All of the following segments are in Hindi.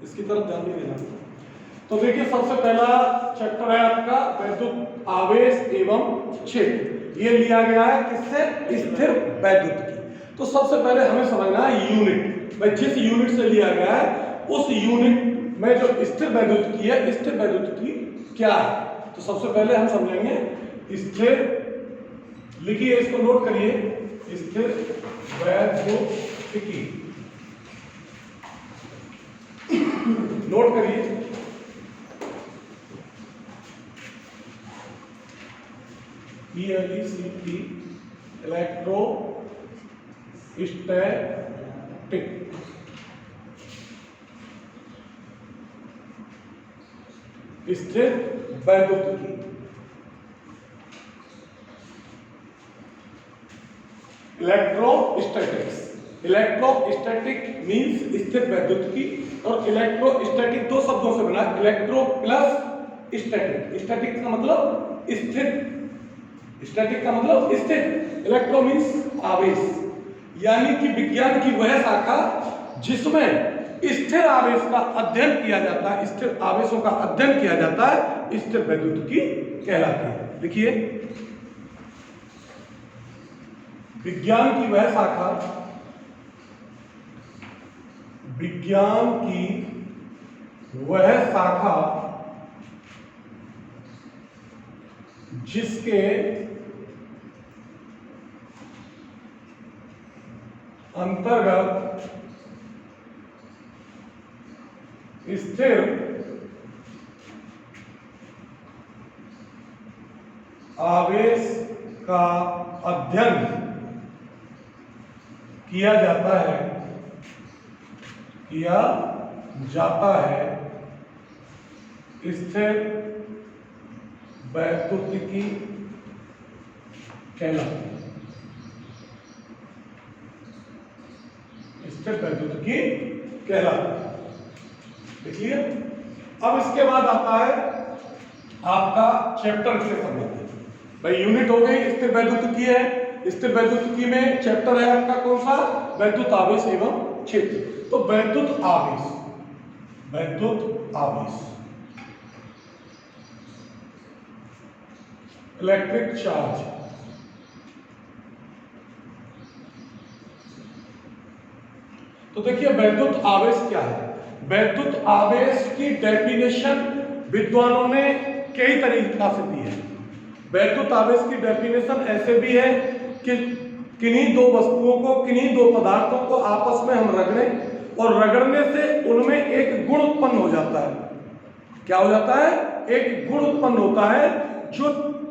इसकी तरफ ध्यान नहीं देना। तो देखिए सबसे पहला चैप्टर है आपका वैद्युत आवेश एवं क्षेत्र। ये लिया गया है किससे? स्थिर वैद्युत की। तो सबसे पहले हमें समझना है यूनिट, भाई जिस यूनिट से लिया गया है उस यूनिट में जो स्थिर वैद्युत की है, स्थिर वैद्युत की क्या है। तो सबसे पहले हम समझेंगे स्थिर, लिखिए इसको नोट करिए, स्थिर वैद्युतिकी नोट करिए। ELECT electro static. स्थिर वैद्युतिकी इलेक्ट्रोस्टैटिक्स। इलेक्ट्रोस्टैटिक मींस स्थिर वैद्युतिकी, और इलेक्ट्रोस्टैटिक दो शब्दों से बना, इलेक्ट्रो प्लस स्टैटिक। स्टैटिक का मतलब स्थिर, स्टैटिक का मतलब स्थिर, इलेक्ट्रो मींस आवेश, यानी कि विज्ञान की वह शाखा जिसमें स्थिर आवेश का अध्ययन किया जाता है, स्थिर आवेशों का अध्ययन किया जाता है, स्थिर वैद्युतिकी कहलाती है। देखिए विज्ञान की वह शाखा, विज्ञान की वह शाखा जिसके अंतर्गत स्थिर आवेश का अध्ययन किया जाता है, स्थिर वैद्युतिकी कहलाती है। स्थिर वैद्युतिकी कहलाती है। देखिए अब इसके बाद आता है आपका चैप्टर से संबंधित, भाई यूनिट हो गई स्थिर वैद्युतिकी है। स्थिर वैद्युतिकी में चैप्टर है आपका कौन सा? वैद्युत आवेश एवं क्षेत्र। तो वैद्युत आवेश, वैद्युत आवेश, इलेक्ट्रिक चार्ज। तो देखिए वैद्युत आवेश क्या है? वैद्युत आवेश की डेफिनेशन विद्वानों ने कई तरीका से दी है। वैद्युत आवेश की डेफिनेशन ऐसे भी है कि किन्हीं दो वस्तुओं को, किन्हीं दो पदार्थों को आपस में हम रगड़ें और रगड़ने से उनमें एक गुण उत्पन्न हो जाता है। क्या हो जाता है? एक गुण उत्पन्न होता है जो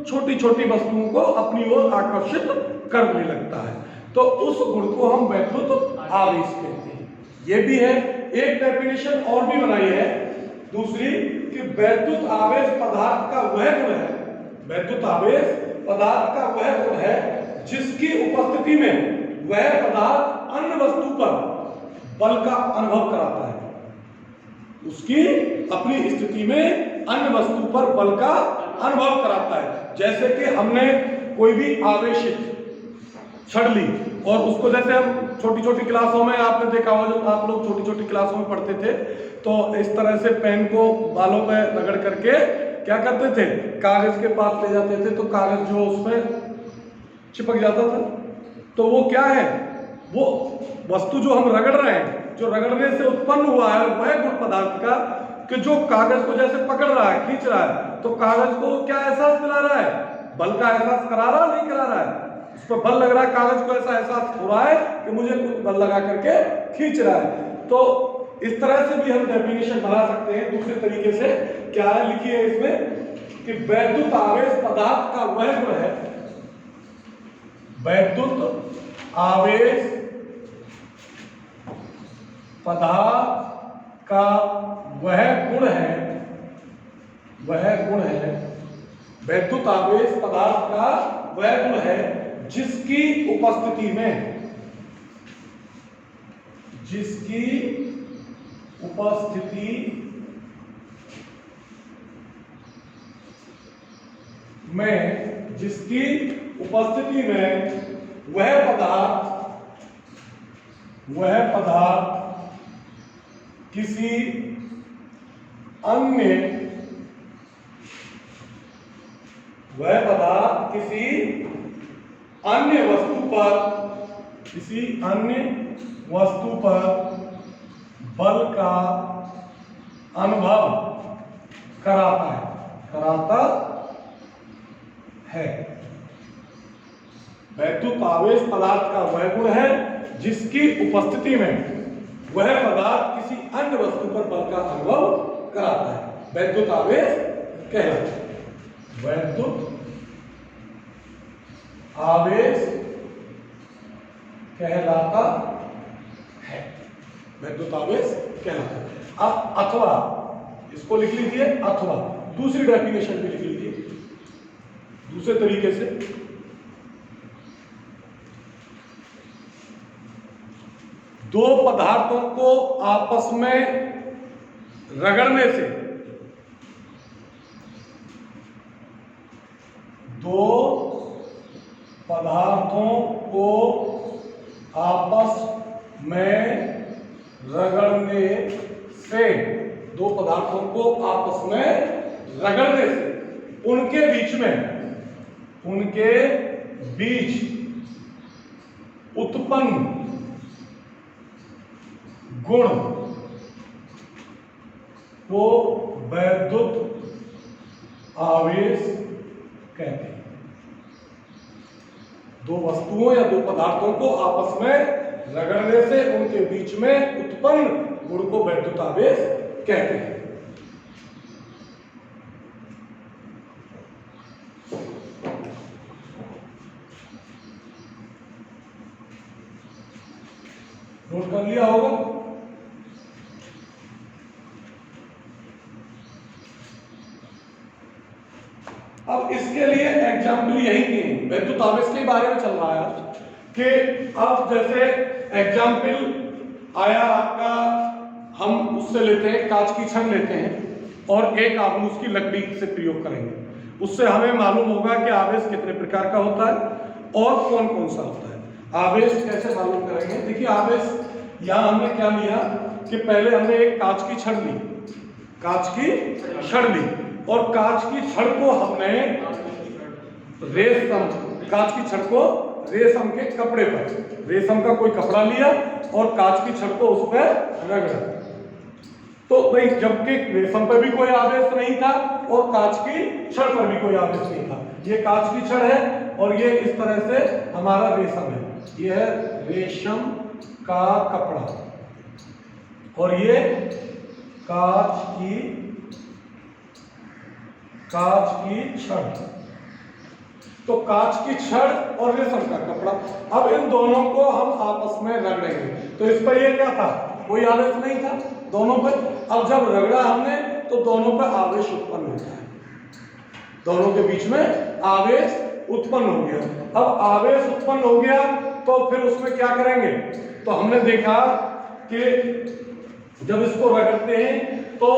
छोटी छोटी वस्तुओं को अपनी ओर आकर्षित करने लगता है। तो उस गुण को हम वैद्युत आवेश कहते हैं। ये भी है। एक डेफिनेशन और भी बनाई है दूसरी, कि वैद्युत आवेश पदार्थ का वह गुण है, वैद्युत आवेश पदार्थ का वह गुण है जिसकी उपस्थिति में वह पदार्थ अन्य वस्तु पर बल का अनुभव कराता है। उसकी अपनी स्थिति में अन्य वस्तु पर बल का अनुभव कराता है। जैसे कि हमने कोई भी आवेशित छड़ ली और उसको, जैसे हम छोटी छोटी क्लासों में आपने देखा होगा, जब आप लोग छोटी छोटी क्लासों में पढ़ते थे तो इस तरह से पेन को बालों पे रगड़ करके क्या करते थे, कागज के पास ले जाते थे, तो कागज जो उसमें चिपक जाता था। तो वो क्या है? वो वस्तु जो हम रगड़ रहे हैं, जो रगड़ने से उत्पन्न हुआ है वह गुण पदार्थ का, कि जो कागज को जैसे पकड़ रहा है, खींच रहा है, तो कागज को क्या एहसास दिला रहा है? बल का एहसास करा रहा, नहीं करा रहा है? उस पर बल लग रहा है, कागज को ऐसा एहसास हो रहा है कि मुझे कुछ बल लगा करके खींच रहा है। तो इस तरह से भी हम डेफिनेशन बना सकते हैं। दूसरे तरीके से क्या है, लिखिए इसमें कि वैद्युत आवेश पदार्थ का वह गुण है, वैद्युत आवेश पदार्थ का वह गुण है, वह गुण है, वैद्युत आवेश पदार्थ का वह गुण है जिसकी उपस्थिति में, जिसकी उपस्थिति में, जिसकी उपस्थिति में वह पदार्थ किसी अन्य वह पदार्थ किसी अन्य वस्तु पर बल का अनुभव कराता है। वैद्युत आवेश पदार्थ का वह गुण है जिसकी उपस्थिति में वह पदार्थ किसी अन्य वस्तु पर बल का अनुभव कराता है, वैद्युत आवेश कहलाता है। वैद्युत आवेश कहलाता है, वैद्युत आवेश कहलाता है। अब अथवा इसको लिख लीजिए, अथवा दूसरी डेफिनेशन भी लिख लीजिए दूसरे तरीके से। दो पदार्थों को आपस में रगड़ने से दो पदार्थों को आपस में रगड़ने से उनके बीच उत्पन्न गुण को वैद्युत आवेश कहते हैं। दो वस्तुओं या दो पदार्थों को आपस में रगड़ने से उनके बीच में उत्पन्न गुण को वैद्युत आवेश कहते हैं। नोट कर लिया होगा। अब इसके लिए एग्जाम्पल यही की वैद्युत आवेश के बारे में चल रहा है कि अब जैसे एग्जाम्पल आया आपका, हम उससे लेते हैं कांच की छड़ लेते हैं और एक आप उसकी लकड़ी से प्रयोग करेंगे। उससे हमें मालूम होगा कि आवेश कितने प्रकार का होता है और कौन कौन सा होता है। आवेश कैसे मालूम करेंगे? देखिए आवेश यहां हमने क्या लिया कि पहले हमने एक कांच की छड़ ली और कांच की छड़ को हमने रेशम के कपड़े पर, रेशम का कोई कपड़ा लिया और कांच की छड़ को उस पर रगड़ा। तो भाई जबकि रेशम पर भी कोई आवेश नहीं था और कांच की छड़ पर भी कोई आवेश नहीं था। ये कांच की छड़ है और ये इस तरह से हमारा रेशम है, ये है रेशम का कपड़ा और ये कांच की छड़। तो कांच की छड़ और रेशम का कपड़ा, अब इन दोनों को हम आपस में रगड़ेंगे। तो इस पर ये क्या था, कोई आवेश नहीं था दोनों पर। अब जब रगड़ा हमने तो दोनों पर आवेश उत्पन्न होता है, दोनों के बीच में आवेश उत्पन्न हो गया। अब आवेश उत्पन्न हो गया तो फिर उसमें क्या करेंगे? तो हमने देखा कि जब इसको रगड़ते हैं तो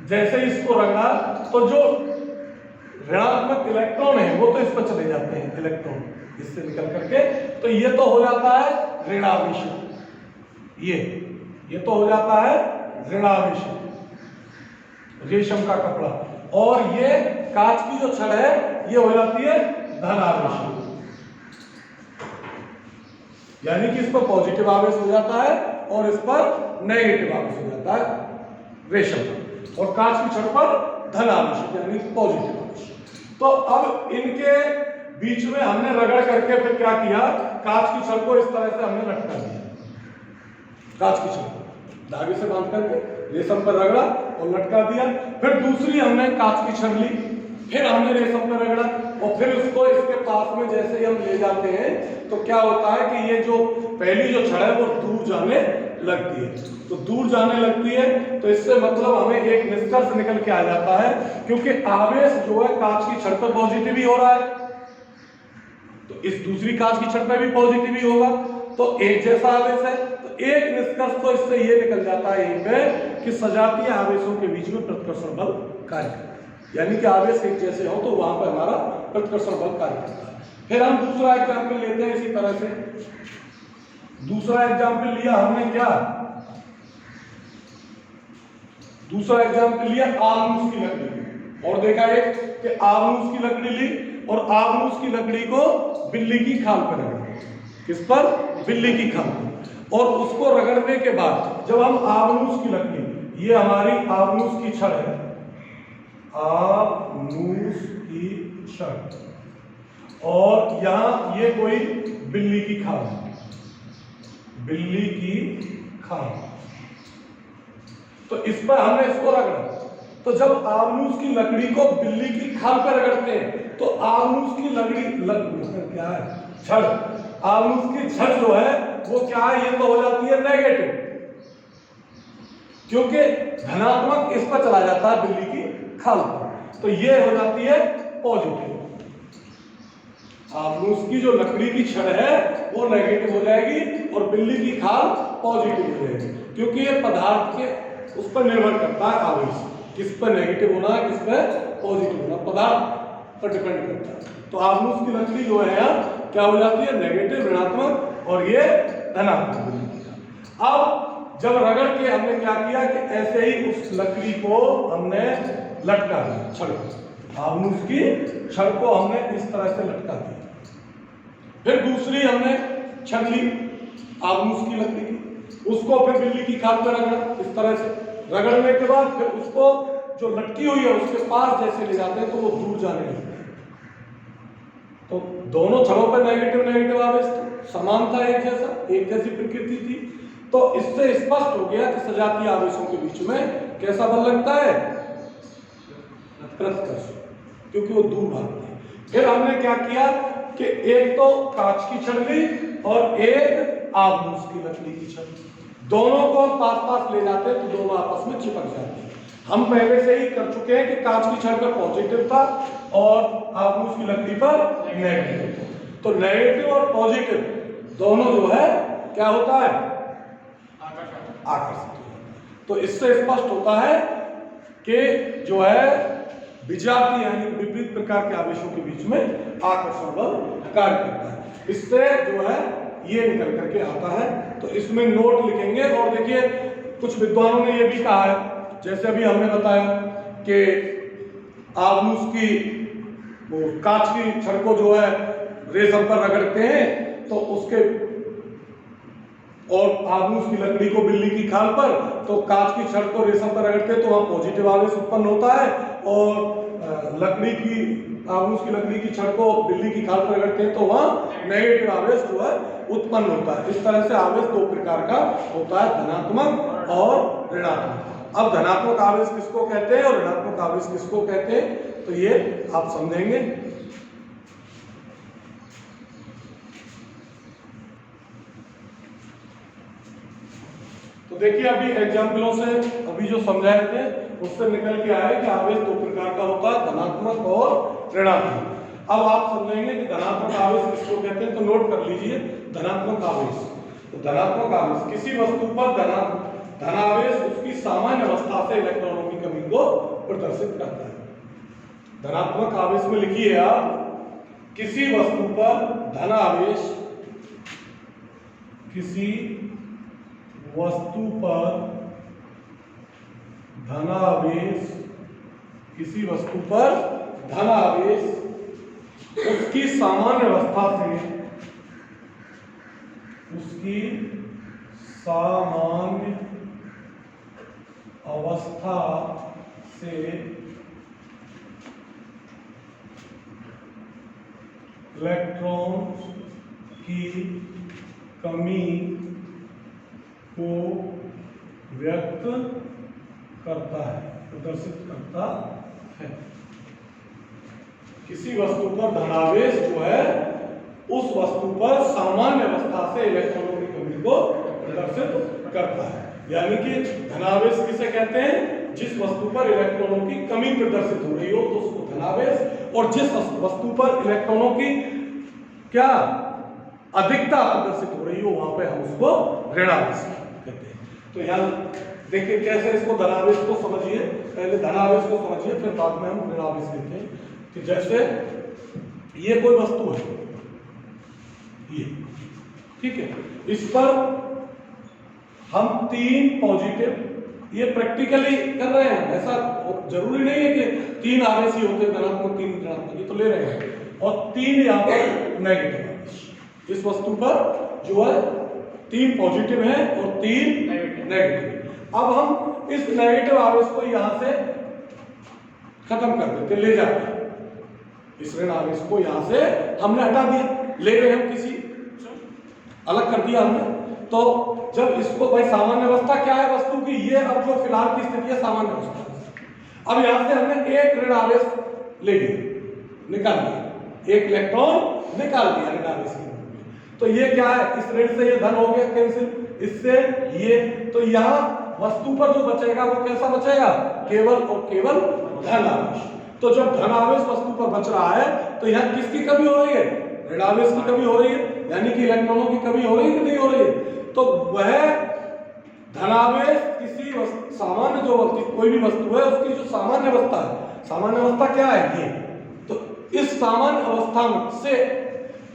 जैसे इसको रगड़ा तो जो ऋणात्मक इलेक्ट्रॉन है वो तो इस पर चले जाते हैं, इलेक्ट्रॉन इससे निकल करके, तो ये तो हो जाता है ऋणावेश, ये तो हो जाता है ऋणावेश रेशम का कपड़ा। और ये कांच की जो छड़ है ये हो जाती है धनावेश, यानी कि इस पर पॉजिटिव आवेश हो जाता है और इस पर नेगेटिव आवेश हो जाता है रेशम पर, और कांच की छड़ पर धन आवेश यानी पॉजिटिव आवेश। तो अब इनके बीच में हमने रगड़ करके फिर क्या किया, कांच की छड़ को इस तरह से हमने लटका दिया, कांच की छड़ को धागे से बांध करके रेशम पर रगड़ा और लटका दिया। फिर दूसरी हमने कांच की छड़ ली, फिर हमने रेशम पर रगड़ा और फिर उसको इसके पास में जैसे ही हम ले जाते हैं तो क्या होता है कि ये जो पहली जो छड़ है वो दूर जाने लगती है। तो दूर जाने लगती है तो इससे मतलब हमें एक निष्कर्ष निकल के आ जाता है, क्योंकि आवेश जो है कांच की छड़ पर पॉजिटिव ही हो रहा है तो इस दूसरी कांच की छड़ पर भी पॉजिटिव ही होगा, तो एक जैसा आवेश है। तो एक निष्कर्ष तो इससे ये निकल जाता है यहीं पे कि सजातीय आवेशों के बीच में प्रतिकर्षण बल कार्य करता है, यानी कि आवेश एक जैसे हो तो वहां पर हमारा प्रतिकर्षण बल कार्य करता है। फिर हम दूसरा एग्जाम्पल लेते हैं इसी तरह से। दूसरा एग्जाम्पल लिया हमने क्या दूसरा एग्जाम्पल लिया आमूस की लकड़ी, और देखा एक कि आमूस की लकड़ी ली और आमूस की लकड़ी को बिल्ली की खाल पर रगड़ा, किस पर? बिल्ली की खाल पर। और उसको रगड़ने के बाद जब हम आमूस की लकड़ी, ये हमारी आमूस की छड़ है, आमूस की छड़, और यहां ये कोई बिल्ली की खाल, बिल्ली की खाल, तो इस पर हमने इसको रगड़ा। तो जब आमूस की लकड़ी को बिल्ली की खाल पर रगड़ते हैं तो आमूस की लकड़ी क्या है? छड़। आमूस की छड़ जो है वो क्या है? ये तो हो जाती है नेगेटिव, क्योंकि धनात्मक इस पर चला जाता है बिल्ली की खाल पर, तो ये हो जाती है पॉजिटिव। आमूस की जो लकड़ी की छड़ है वो नेगेटिव हो जाएगी और बिल्ली की खाल पॉजिटिव हो जाएगी, क्योंकि ये पदार्थ के उस पर निर्भर करता है आवेश, किस पर नेगेटिव होना है, किस पर पॉजिटिव होना, पदार्थ पर डिपेंड करता है। तो आमूस की लकड़ी जो है यहाँ क्या हो जाती है? नेगेटिव, ऋणात्मक, और ये धनात्मक। अब जब रगड़ के हमने क्या किया कि ऐसे ही उस लकड़ी को हमने लटका दिया, छड़, आमूस की छड़ को हमने इस तरह से लटका दिया। फिर दूसरी हमने छड़ ली आमूस की लकड़ी की, उसको फिर बिल्ली की खाल पर रगड़ा, इस तरह से रगड़ने के बाद फिर उसको जो लटकी हुई है उसके पास जैसे ले जाते हैं तो वो दूर जाने लगता है। तो दोनों छड़ों पर नेगेटिव नेगेटिव आवेश था, समान था, एक जैसा, एक जैसी प्रकृति थी। तो इससे स्पष्ट हो गया कि सजातीय आवेशों के बीच में कैसा बल लगता है? प्रतिकर्ष, क्योंकि वो दूर भागते हैं। फिर हमने क्या किया कि एक तो कांच की छड़ ली और एक आमूस की लकड़ी की छड़, दोनों को पास पास ले जाते हैं तो दोनों आपस में चिपक जाते हैं। हम पहले से ही कर चुके हैं कि कांच की छड़ पर पॉजिटिव था और आमूस की लकड़ी पर नेगेटिव था। तो नेगेटिव और पॉजिटिव दोनों जो है क्या होता है? आकर्षित होता है। तो इससे स्पष्ट होता है कि जो है विजातीय यानी विपरीत प्रकार के आवेशों के बीच में आकर्षण बल कार्य करता है। इससे जो है ये निकल करके आता है। तो इसमें नोट लिखेंगे। और देखिए कुछ विद्वानों ने ये भी कहा है, जैसे अभी हमने बताया कि आमूस की वो कांच की छड़ को जो है रेशम पर रगड़ते हैं तो उसके, और आमूस की लकड़ी को बिल्ली की खाल पर, तो कांच की छड़ को रेशम पर रगड़ते हैं तो वहां पॉजिटिव आवेश उत्पन्न होता है, और लकड़ी की आमूस की लकड़ी की छड़ को बिल्ली की खाल पर रगड़ते हैं तो वहां नेगेटिव आवेश जो है उत्पन्न होता है। इस तरह से आवेश दो प्रकार का होता है, धनात्मक और ऋणात्मक। अब धनात्मक आवेश किसको कहते हैं और ऋणात्मक आवेश किसको कहते हैं, तो ये आप समझेंगे। तो देखिए अभी एग्जाम्पलों से अभी जो समझाए थे उससे निकल के आए कि आवेश दो प्रकार का होता है, धनात्मक और ऋणात्मक। अब आप समझेंगे कि धनात्मक आवेश किसको कहते हैं, तो नोट कर लीजिए धनात्मक आवेश। तो धनात्मक आवेश किसी वस्तु पर धनावेश उसकी सामान्य अवस्था से इलेक्ट्रॉनों की कमी को प्रदर्शित करता है। धनात्मक आवेश में लिखिए आप, किसी वस्तु पर धनावेश, किसी वस्तु पर धनावेश, किसी वस्तु पर धनावेश उसकी सामान्य अवस्था से, उसकी सामान्य अवस्था से इलेक्ट्रॉन की कमी को व्यक्त करता है, प्रदर्शित करता है। किसी वस्तु पर धनावेश जो है उस वस्तु पर सामान्य अवस्था से इलेक्ट्रॉनों की कमी को प्रदर्शित करता है। यानी कि धनावेश किसे कहते हैं, जिस वस्तु पर इलेक्ट्रॉनों की कमी प्रदर्शित हो रही हो तो उसको धनावेश, और जिस वस्तु पर इलेक्ट्रॉनों की क्या अधिकता प्रदर्शित हो रही हो वहां पे हम उसको ऋणावेश कहते हैं। तो यहाँ देखिए कैसे इसको धनावेश को समझिए, पहले धनावेश को समझिए फिर बाद में हम ऋणावेश कहते हैं। कि जैसे ये कोई वस्तु है, ये ठीक है, इस पर हम 3 पॉजिटिव ये प्रैक्टिकली कर रहे हैं, ऐसा जरूरी नहीं है कि 3 आवेश ही होते हैं, धनात्मक 3 ऋणात्मक, ये तो ले रहे हैं। और 3 यहाँ पर नेगेटिव आवेश, इस वस्तु पर जो है 3 पॉजिटिव है और 3 नेगेटिव। अब हम इस नेगेटिव आवेश को यहाँ से खत्म कर देते, ले जाते हैं इस ऋण आवेश को, यहाँ से हमने हटा दिया, ले गए हम किसी अलग कर दिया हमने। तो जब इसको भाई सामान्य अवस्था क्या है वस्तु की, ये अब जो फिलहाल की स्थिति है सामान्य अवस्था। अब यहां से हमने एक ऋण आवेश ले लिया, निकाल लिया, एक इलेक्ट्रॉन निकाल दिया ऋण आवेश के रूप में। तो ये क्या है, इस ऋण से ये धन हो गया कैंसिल, इससे ये, तो यहाँ वस्तु पर जो बचेगा वो कैसा बचेगा, केवल और केवल धन आवेश। तो जब धन आवेश वस्तु पर बच रहा है तो यहाँ किसकी कमी हो रही है, ऋण आवेश की कमी हो रही है, यानी कि इलेक्ट्रॉनों की कमी हो रही है कि नहीं हो रही है। तो वह धनावेश किसी सामान्य जो कोई भी वस्तु है उसकी जो सामान्य अवस्था है, सामान्य अवस्था क्या है ये, तो इस सामान्य अवस्था से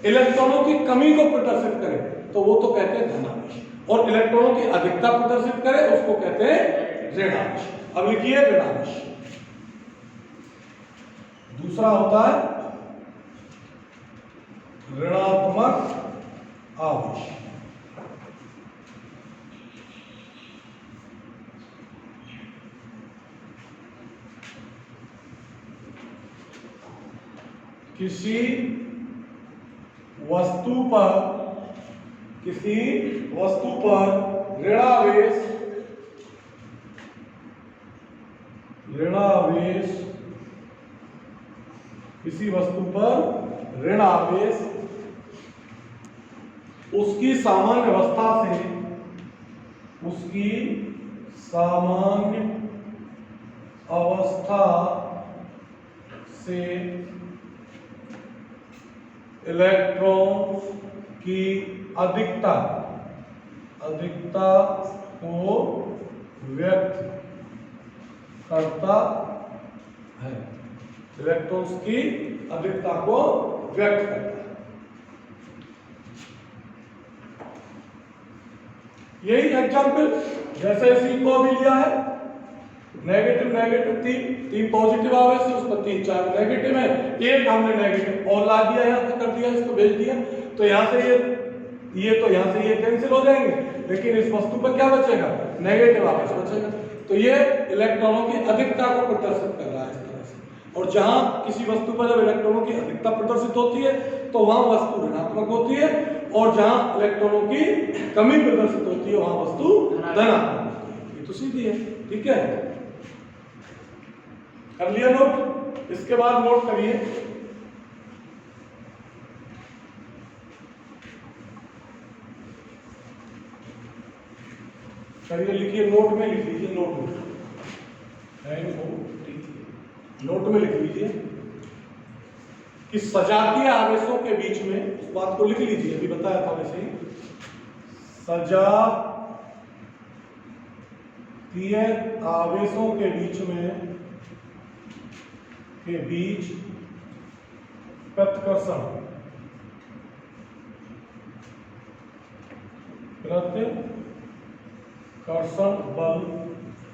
इलेक्ट्रॉनों की कमी को प्रदर्शित करे तो वो तो कहते हैं धनावेश, और इलेक्ट्रॉनों की अधिकता प्रदर्शित करे उसको कहते हैं ऋणावेश। अब लिखिए ऋणावेश। दूसरा होता है ऋणात्मक आवेश। किसी वस्तु पर ऋणावेश किसी वस्तु पर ऋण आवेश उसकी सामान्य अवस्था से इलेक्ट्रॉन की अधिकता को व्यक्त करता है, इलेक्ट्रॉन्स की अधिकता को व्यक्त करता है। यही एग्जाम्पल जैसे इसी को भी लिया है, नेगेटिव 3 पॉजिटिव आवेश है, उस पर 3 4 नेगेटिव है, एक हमने नेगेटिव और ला दिया, यहाँ पे कर दिया, इसको भेज दिया, तो यहाँ से ये तो यहाँ से ये कैंसिल हो जाएंगे, लेकिन इस वस्तु पर क्या बचेगा, नेगेटिव आवेश बचेगा। तो ये इलेक्ट्रॉनों की अधिकता को प्रदर्शित कर रहा है इस तरह से। और जहां किसी वस्तु पर जब इलेक्ट्रॉनों की अधिकता प्रदर्शित होती है तो वहां वस्तु ऋणात्मक होती है, और जहां इलेक्ट्रॉनों की कमी प्रदर्शित होती है वहां वस्तु धनात्मक होती है। ये तो सीधी है, ठीक है, कर लिया नोट। इसके बाद नोट करिए लिखिए, नोट में लिख लीजिए, नोट में लिख लीजिए कि सजातीय आवेशों के बीच में, उस बात को लिख लीजिए, अभी बताया था वैसे ही, सजातीय आवेशों के बीच प्रतिकर्षण बल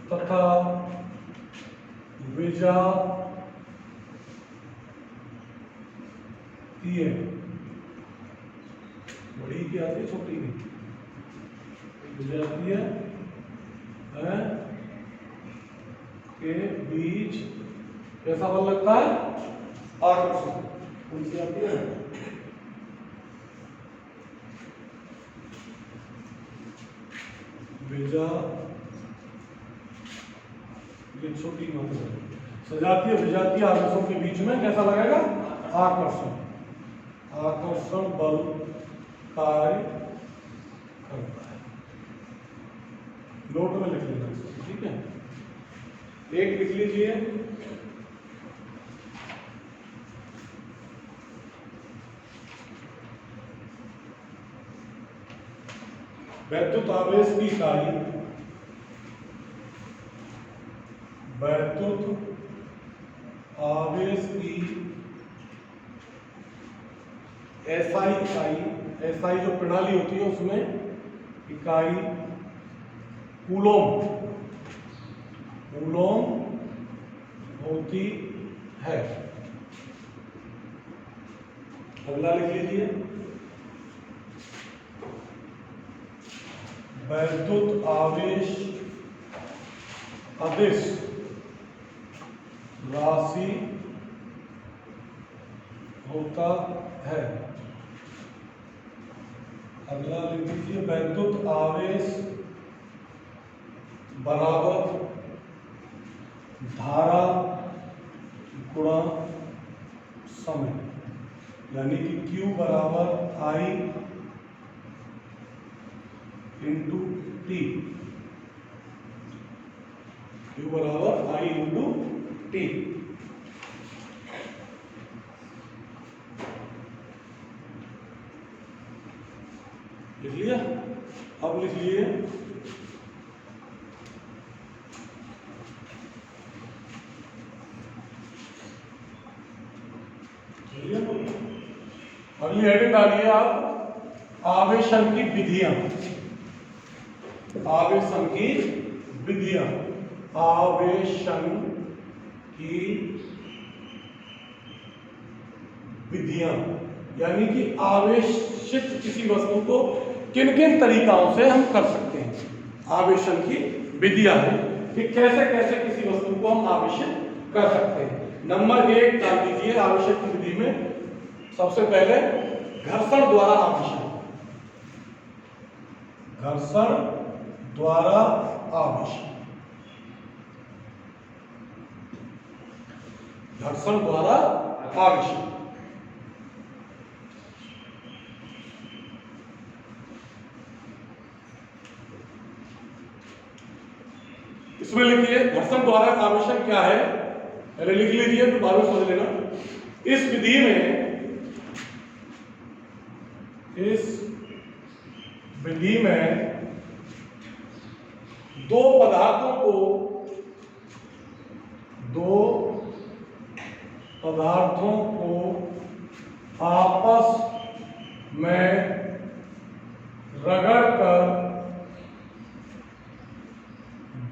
तथा विजातीय, बड़ी की आती है छोटी की, विजातीय के बीच कैसा बल लगता है, आकर्षण। कौन सी आती है, ये छोटी मात्रा, सजातीय विजातीय आवेशों के बीच में कैसा लगेगा, आकर्षण बल कार्य करता है। नोट में लिख लेना, ठीक है, एक लिख लीजिए, वैद्युत आवेश की इकाई, वैद्युत आवेश की एसआई इकाई, एसआई जो प्रणाली होती है उसमें इकाई कूलोम कूलोम होती है। अगला लिख लीजिए, वैद्युत आवेश अदिश राशि होता है। अगला लिख लीजिए, वैद्युत आवेश बराबर धारा गुणा समय, यानी कि Q बराबर I इंटू टी। Q बराबर I इंटू टी। लिख लिया? अब लिख लिए अगली हेडिंग डालिए आप, आवेशन की विधियां। आवेशन की विधियां, आवेशन की विधियां, यानी कि आवेशित किसी वस्तु को किन किन तरीकाओं से हम कर सकते हैं। आवेशन की विधियां है कि कैसे कैसे किसी वस्तु को हम आवेशित कर सकते हैं। नंबर 1 डाल दीजिए आवेशन की विधि में। सबसे पहले घर्षण द्वारा आवेशन। घर्षण द्वारा आवेशन। घर्षण द्वारा आवेशन। इसमें लिखिए घर्षण द्वारा आवेशन क्या है, पहले लिख लीजिए फिर बाद में समझ लेना। इस विधि में दो पदार्थों को आपस में रगड़कर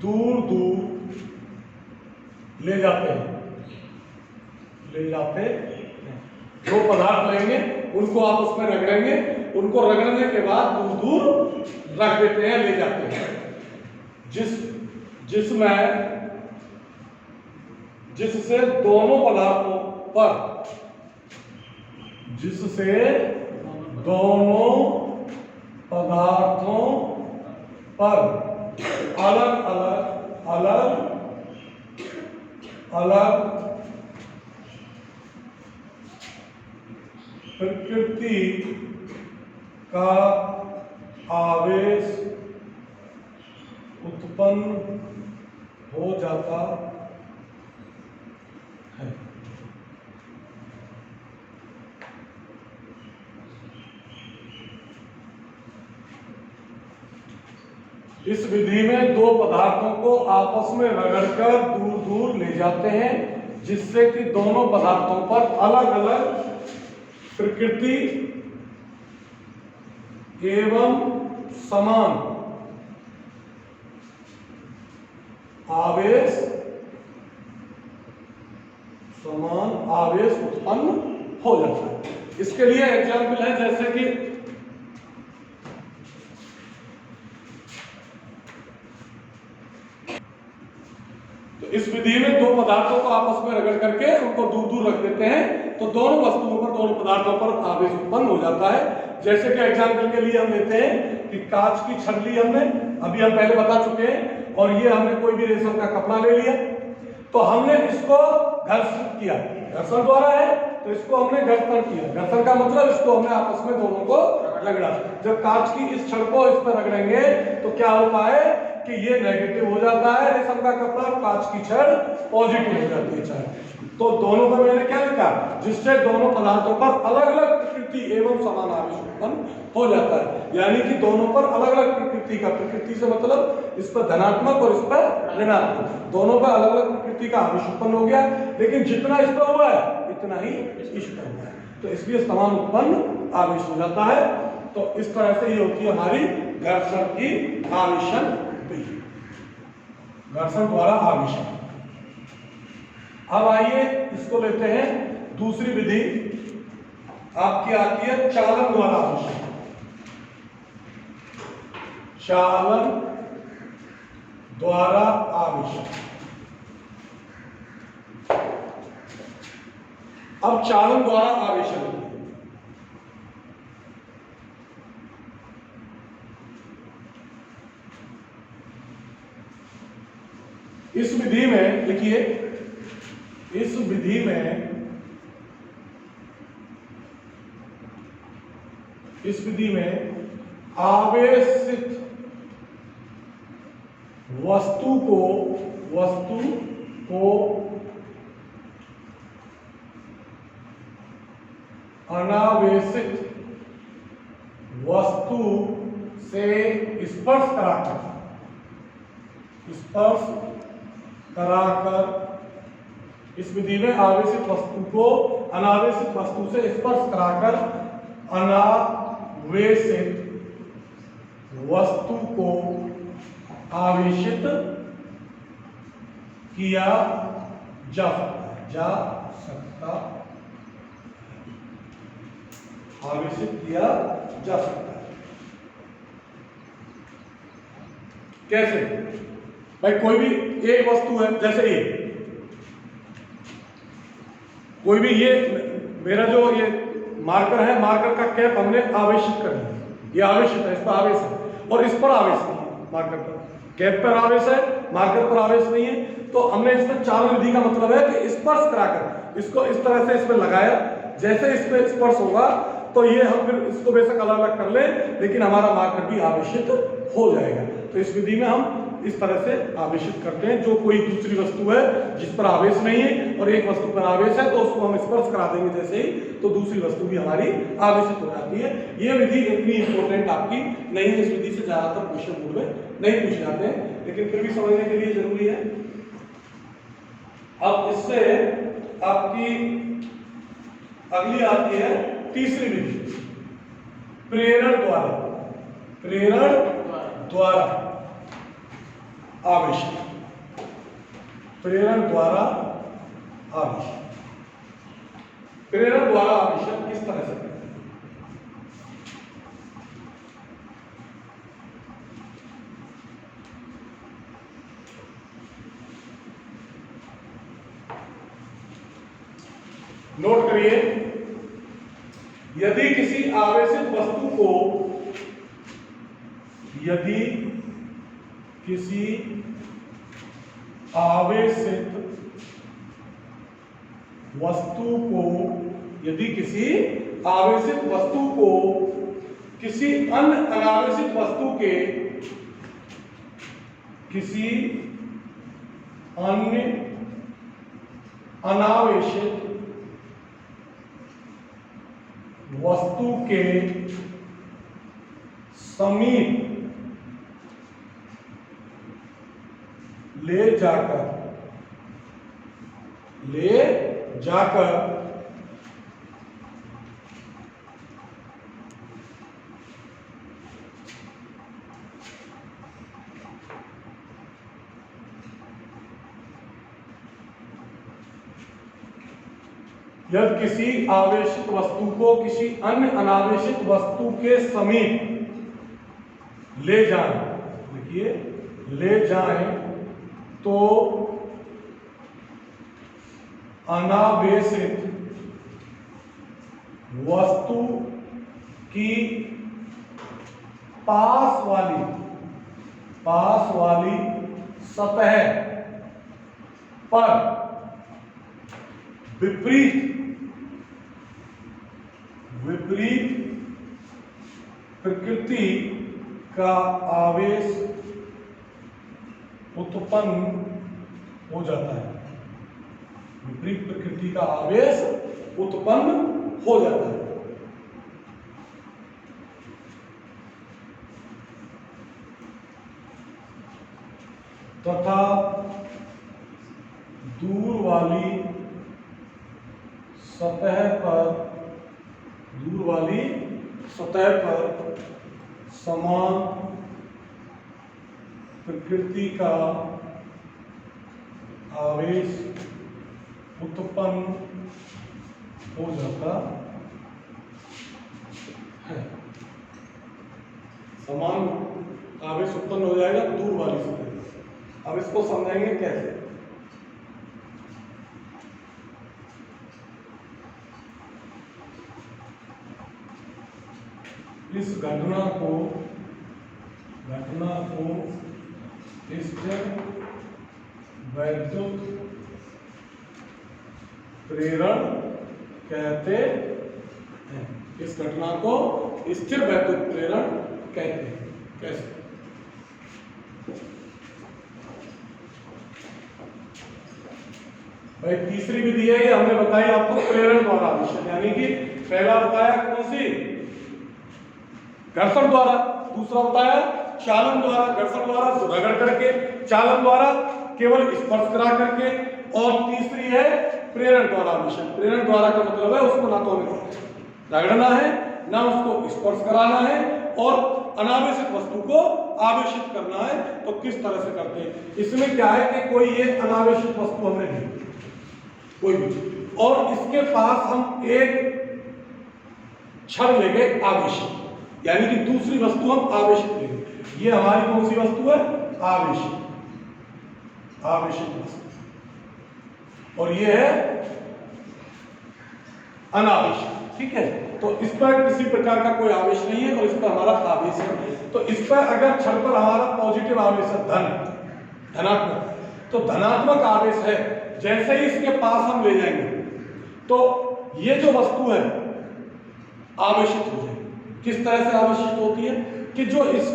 दूर दूर ले जाते हैं। दो पदार्थ लेंगे, उनको आपस में रगड़ेंगे, उनको रगड़ने के बाद दूर दूर रख देते हैं, ले जाते हैं। जिससे दोनों पदार्थों पर अलग प्रकृति का आवेश उत्पन्न हो जाता है। इस विधि में दो पदार्थों को आपस में रगड़कर दूर दूर ले जाते हैं, जिससे कि दोनों पदार्थों पर अलग अलग प्रकृति एवं समान आवेश उत्पन्न हो जाता है। इसके लिए एग्जाम्पल है, जैसे कि तो इस विधि में दो पदार्थों को आपस में रगड़ करके उनको दूर दूर रख देते हैं, तो दोनों वस्तुओं पर, दोनों पदार्थों पर आवेश उत्पन्न हो जाता है। जैसे कि एग्जाम्पल के लिए हम लेते हैं कि कांच की छल्ली हमने अभी हम पहले बता चुके हैं, और ये हमने कोई भी रेशम का कपड़ा ले लिया, तो हमने इसको घर्षित किया, घर्षण द्वारा है तो इसको हमने घर्षण किया। घर्षण का मतलब इसको हमने आपस में दोनों को रगड़ा। जब कांच की इस छड़ को इस पर रगड़ेंगे तो क्या होता है कि ये नेगेटिव हो जाता है रेशम का कपड़ा, कांच की छड़ पॉजिटिव हो जाती है छड़। तो दोनों पर मैंने क्या लिखा, जिससे दोनों पदार्थों पर अलग अलग प्रकृति एवं समान आवेश उत्पन्न हो जाता है। यानी कि दोनों पर अलग अलग प्रकृति का, प्रकृति से मतलब इस पर धनात्मक और इस पर ऋणात्मक, दोनों पर अलग अलग प्रकृति का आवेश उत्पन्न हो गया, लेकिन जितना इस पर हुआ है इतना ही इस पर हुआ है, तो इसलिए समान उत्पन्न आवेश हो जाता है। तो इस तरह से ये होती है हमारी घर्षण की आवेशन विधि। घर्षण द्वारा आवेशन। अब आइए इसको लेते हैं दूसरी विधि, आपकी आती है चालन द्वारा आवेशन। चालन द्वारा आवेशन। अब चालन द्वारा आवेशन, इस विधि में लिखिए, इस विधि में आवेशित वस्तु को अनावेशित वस्तु से स्पर्श कराकर इस विधि में आवेशित वस्तु को अनावेशित वस्तु से स्पर्श कराकर अनावेशित वस्तु को आवेशित किया जा सकता आवेशित किया जा सकता है। कैसे भाई? कोई भी एक वस्तु है, जैसे कोई भी ये मेरा जो ये मार्कर है, मार्कर का कैप हमने आवेशित कर दिया, ये आवेशित है, इस पर आवेश है और इस पर आवेश नहीं है। मार्कर पर कैप पर आवेश है, मार्कर पर आवेश नहीं है, तो हमने इसमें चालन विधि का मतलब है कि स्पर्श कराकर इसको इस तरह से इसमें लगाया, जैसे इस पे स्पर्श होगा तो ये हम फिर इसको बेशक अलग अलग कर ले, लेकिन हमारा मार्कर भी आवेशित हो जाएगा। तो इस विधि में हम इस तरह से आवेशित करते हैं। जो कोई दूसरी वस्तु है जिस पर आवेश नहीं है और एक वस्तु पर आवेश है, तो उसको हम स्पर्श करा देंगे जैसे ही, तो दूसरी वस्तु भी हमारी आवेशित हो जाती है। ये विधि इतनी इंपॉर्टेंट आपकी नहीं है, इस विधि से ज्यादातर क्वेश्चन बोर्ड में नहीं पूछे जाते हैं, लेकिन फिर भी समझने के लिए जरूरी है। अब इससे आपकी अगली आती है तीसरी विधि, प्रेरण द्वारा आवेशन। प्रेरण द्वारा आवेशन किस तरह से करते हैं? नोट करिए, यदि किसी आवेशित वस्तु को यदि किसी आवेशित वस्तु को किसी अन्य अनावेशित वस्तु के किसी अन्य अनावेशित वस्तु के समीप ले जाकर यदि किसी आवेशित वस्तु को किसी अन्य अनावेशित वस्तु के समीप ले जाएं, देखिए ले जाएं, तो अनावेशित वस्तु की पास वाली सतह पर विपरीत प्रकृति का आवेश उत्पन्न हो जाता है। विपरीत प्रकृति का आवेश उत्पन्न हो जाता है। तथा दूर वाली सतह पर समान प्रकृति का आवेश उत्पन्न हो जाता है। समान आवेश उत्पन्न हो जाएगा दूर वाली सतह। अब इसको समझाएंगे कैसे। इस घटना को स्थिर वैद्युत प्रेरण कहते हैं। इस घटना को स्थिर वैद्युत प्रेरण कहते हैं। कैसे? भाई तीसरी विधि है ये हमने बताई आपको प्रेरण द्वारा आवेशन, यानी कि पहला बताया कौन सी, घर्षण द्वारा, दूसरा बताया चालन द्वारा, घर्षण द्वारा रगड़ करके, चालन द्वारा केवल स्पर्श करा करके, और तीसरी है प्रेरण द्वारा आवेशन। प्रेरण द्वारा का मतलब है उसको ना तो हमें रगड़ना है ना उसको स्पर्श कराना है और अनावेशित वस्तु को आवेशित करना है। तो किस तरह से करते हैं इसमें क्या है कि कोई ये अनावेशित वस्तु हमने ली कोई भी, और इसके पास हम एक क्षण लेंगे आवेशित, यानी कि दूसरी वस्तु हम आवेशित लेंगे। ये हमारी कौन सी वस्तु है, आवेशित वस्तु, और ये है अनावेशित। ठीक है, तो इस पर किसी प्रकार का कोई आवेश नहीं है और इस पर हमारा आवेश है। तो इस पर अगर क्षण पर हमारा पॉजिटिव आवेश है धनात्मक, तो धनात्मक आवेश है, जैसे ही इसके पास हम ले जाएंगे तो ये जो वस्तु है आवेशित हो जाएगी। किस तरह से आवेशित होती है कि जो इस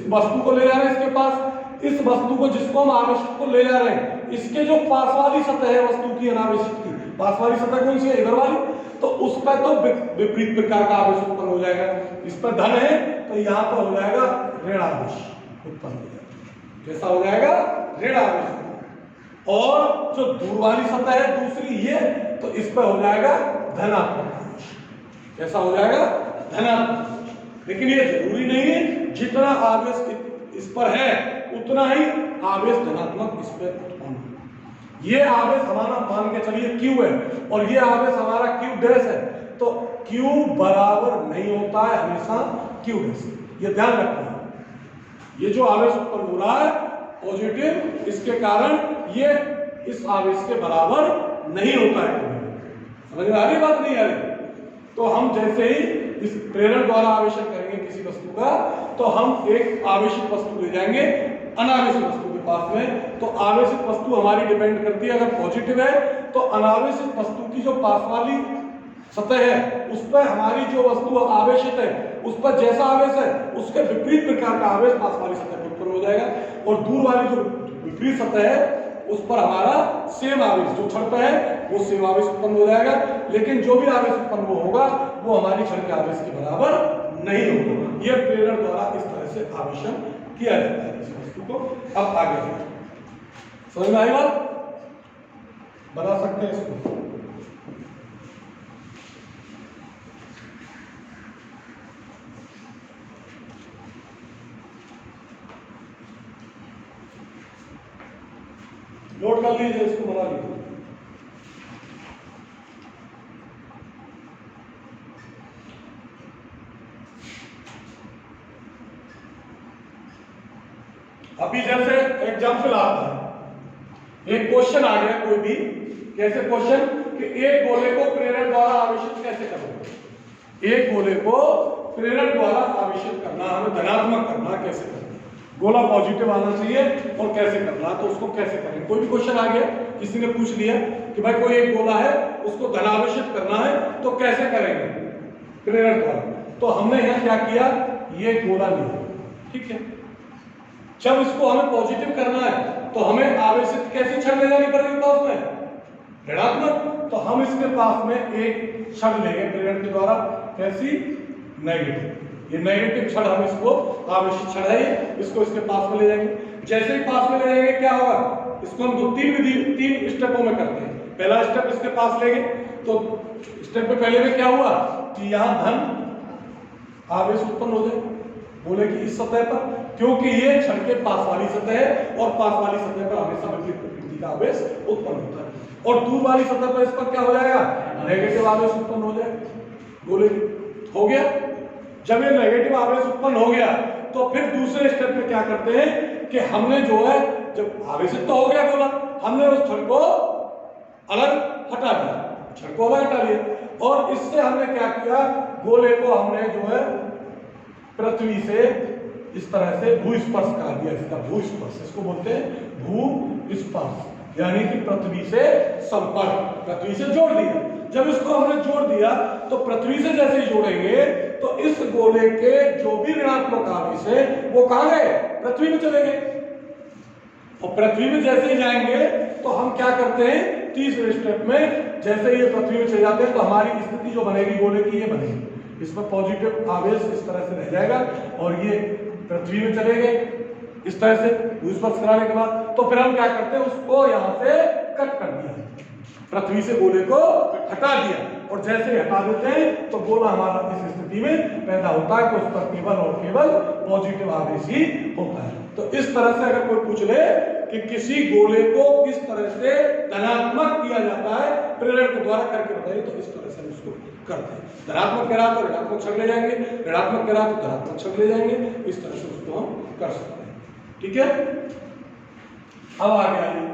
वस्तु को ले जा रहे हैं इसके पास, इस वस्तु को जिसको हम आवेशित को ले जा रहे हैं, इसके जो पास वाली सतह है वस्तु की अनावेशित की, पास वाली सतह कौन सी है, इधर वाली, तो उस पर तो विपरीत प्रकार का आवेश उत्पन्न हो जाएगा। इस पर धन है तो यहाँ पर हो जाएगा ऋण आवेश उत्पन्न हो जाएगा। कैसा हो जाएगा, ऋण आवेश। और जो दूर वाली सतह है दूसरी ये, तो इस पर हो जाएगा धनात्मक आवेश। कैसा हो जाएगा, धनात्मक। लेकिन ये जरूरी नहीं है जितना आवेश इस पर है उतना ही आवेश धनात्मक इस पर उत्पन्न हो। ये आवेश हमारा मान के चलिए Q है और ये आवेश हमारा Q डैश है, तो Q बराबर नहीं होता है हमेशा Q डैश। ये ध्यान रखना है। ये जो आवेश उत्पन्न हो रहा है पॉजिटिव, इसके कारण ये इस आवेश के बराबर नहीं होता है। समझ में आ रही बात, नहीं आ रही? तो हम जैसे ही इस प्रेरण द्वारा आवेशन करेंगे किसी वस्तु का, तो हम एक आवेशित वस्तु ले जाएंगे अनावेशित वस्तु के पास में। तो आवेशित वस्तु हमारी डिपेंड करती है, अगर पॉजिटिव है तो अनावेशित वस्तु की जो पास वाली सतह है उस पर हमारी जो वस्तु आवेशित है उस पर जैसा आवेश है उसके विपरीत प्रकार का आवेश पास वाली सतह पर उत्पन्न हो जाएगा, और दूर वाली जो विपरीत सतह है उस पर हमारा सेम आवेश जो क्षण पर है वो सेम आवेश उत्पन्न हो जाएगा। लेकिन जो भी आवेश उत्पन्न होगा वो हमारी क्षण के आवेश के बराबर नहीं होगा। यह प्रेरण द्वारा इस तरह से आवेशन किया जाता है किसी वस्तु को। अब आगे समझ में आई बात, बना सकते हैं इसको। नोट कर लीजिए, इसको बना लीजिए। अभी जैसे एग्जाम्पल आता है, एक क्वेश्चन आ गया कोई भी, कैसे क्वेश्चन कि एक गोले को प्रेरण द्वारा आवेशित कैसे करोगे। एक गोले को प्रेरण द्वारा आवेशित करना, हमें धनात्मक करना, कैसे करना, गोला पॉजिटिव आना चाहिए और कैसे करना, तो उसको कैसे करेंगे। कोई भी क्वेश्चन आ गया, किसी ने पूछ लिया कि भाई कोई एक गोला है उसको धनावेशित करना है तो कैसे करेंगे, प्रेरण द्वारा। तो हमने यहाँ क्या किया, ये गोला लिया, ठीक है। जब इसको हमें पॉजिटिव करना है तो हमें आवेशित कैसी क्षण ले जानी पड़ेगी पास में, ऋणात्मक। तो हम इसके पास में एक क्षण लेंगे प्रेरण के द्वारा, कैसी, नेगेटिव। ये नेगेटिव क्षण हम इसको आवेशित क्षण है, इसको इसके पास में ले जाएंगे। जैसे ही पास में ले जाएंगे क्या होगा, इसको हम तीन स्टेपों में करते हैं। पहला स्टेप इसके पास लेंगे, तो स्टेप पे पहले में क्या हुआ कि यहाँ धन आवेश उत्पन्न हो जाए गोले की इस सतह पर, क्योंकि ये क्षण के पास वाली सतह है और पास वाली सतह पर हमेशा विपरीत प्रकृति का आवेश उत्पन्न होता है। और दूर वाली सतह पर इस पर क्या हो जाएगा, नेगेटिव आवेश उत्पन्न हो जाएगा। गोले हो गया। जब ये नेगेटिव आवेश उत्पन्न हो गया तो फिर दूसरे स्टेप में क्या करते हैं कि हमने जो है, जब आवेशित तो हो गया गोला, हमने उस छड़ को अलग हटा दिया, छड़ को अलग हटा लिया और इससे हमने क्या किया, गोले को हमने जो है पृथ्वी से इस तरह से भूस्पर्श करा दिया। इसका भूस्पर्श, इसको बोलते हैं भूस्पर्श, यानी कि पृथ्वी से संपर्क, पृथ्वी से जोड़ दिया। जब इसको हमने जोड़ दिया तो पृथ्वी से जैसे ही जोड़ेंगे तो इस गोले के जो भी ऋणात्मक आवेश है वो कहां गए, पृथ्वी में चले गए। और पृथ्वी में जैसे ही जाएंगे तो हम क्या करते हैं, तीसरे स्टेप में जैसे ये पृथ्वी में चले जाते हैं तो हमारी स्थिति जो बनेगी गोले की, ये बनेगी, इसमें पॉजिटिव आवेश इस तरह से रह जाएगा और ये पृथ्वी में चले गए इस तरह से भूस्पर्श कराने के बाद। तो फिर हम क्या करते हैं, उसको यहां से कट कर दिया, पृथ्वी से गोले को हटा दिया और जैसे ही हटा देते हैं तो गोला हमारा इस स्थिति में पैदा होता है कि उस पर केवल और केवल पॉजिटिव आवेश ही होता है। तो इस तरह से अगर कोई पूछ ले कि किसी गोले को किस तरह से धनात्मक किया जाता है प्रेरण के द्वारा, करके बताइए, तो इस तरह से उसको करते हैं। धनात्मक करा तो ऋणात्मक छड़ ले जाएंगे, ऋणात्मक करा तो धनात्मक छड़ ले जाएंगे, इस तरह से उसको हम कर सकते हैं। ठीक है, अब आगे आइए,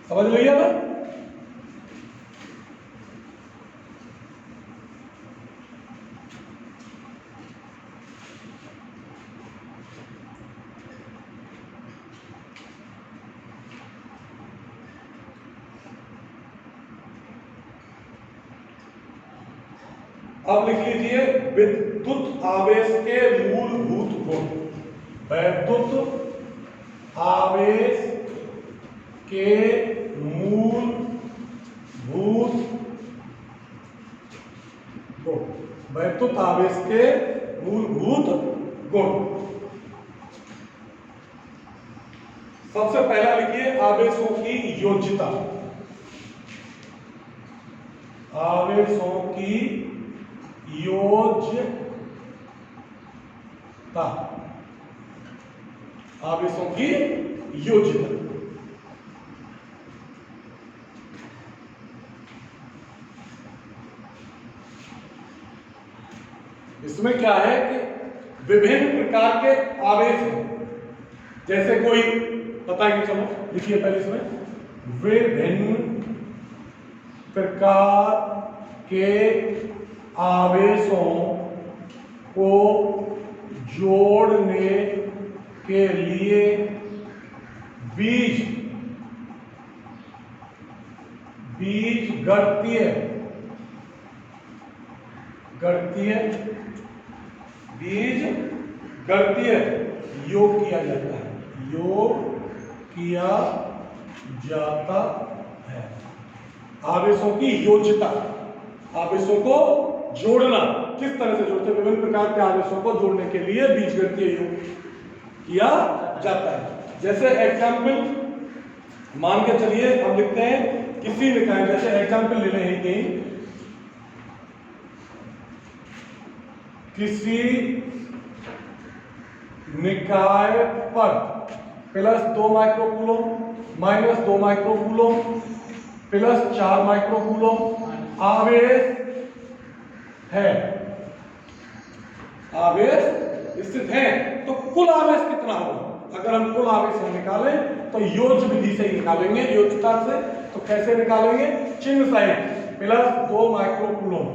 समझ लीजिए ना। अब लिख लीजिए विद्युत आवेश के मूलभूत गुण। विद्युत आवेश के मूलभूत गुण, विद्युत आवेश के मूलभूत गुण। सबसे पहला लिखिए आवेशों की योज्यता। आवेशों की योज्यता, आवेशों की योज्यता। इसमें क्या है कि विभिन्न प्रकार के आवेश हैं, जैसे कोई बताएंगे, चलो लिखिए पहले इसमें, विभिन्न प्रकार के आवेशों को जोड़ने के लिए बीजगणितीय योग किया जाता है, योग किया जाता है। आवेशों की योज्यता, आवेशों को जोड़ना, किस तरह से जोड़ते हैं, विभिन्न प्रकार के आवेशों को जोड़ने के लिए बीजगणितीय योग किया जाता है। जैसे एग्जाम्पल मान के चलिए हम लिखते हैं किसी निकाय, जैसे एग्जाम्पल ले लें कहीं, किसी निकाय पर +2 माइक्रोकूलम -2 माइक्रोकूलम +4 माइक्रोकूलम आवेश है, आवेश स्थित है, तो कुल आवेश कितना होगा। अगर हम कुल आवेश निकालें तो योज्य विधि से ही निकालेंगे, योज्यता से। तो कैसे निकालेंगे, चिन्ह सहित +2 माइक्रोकूलम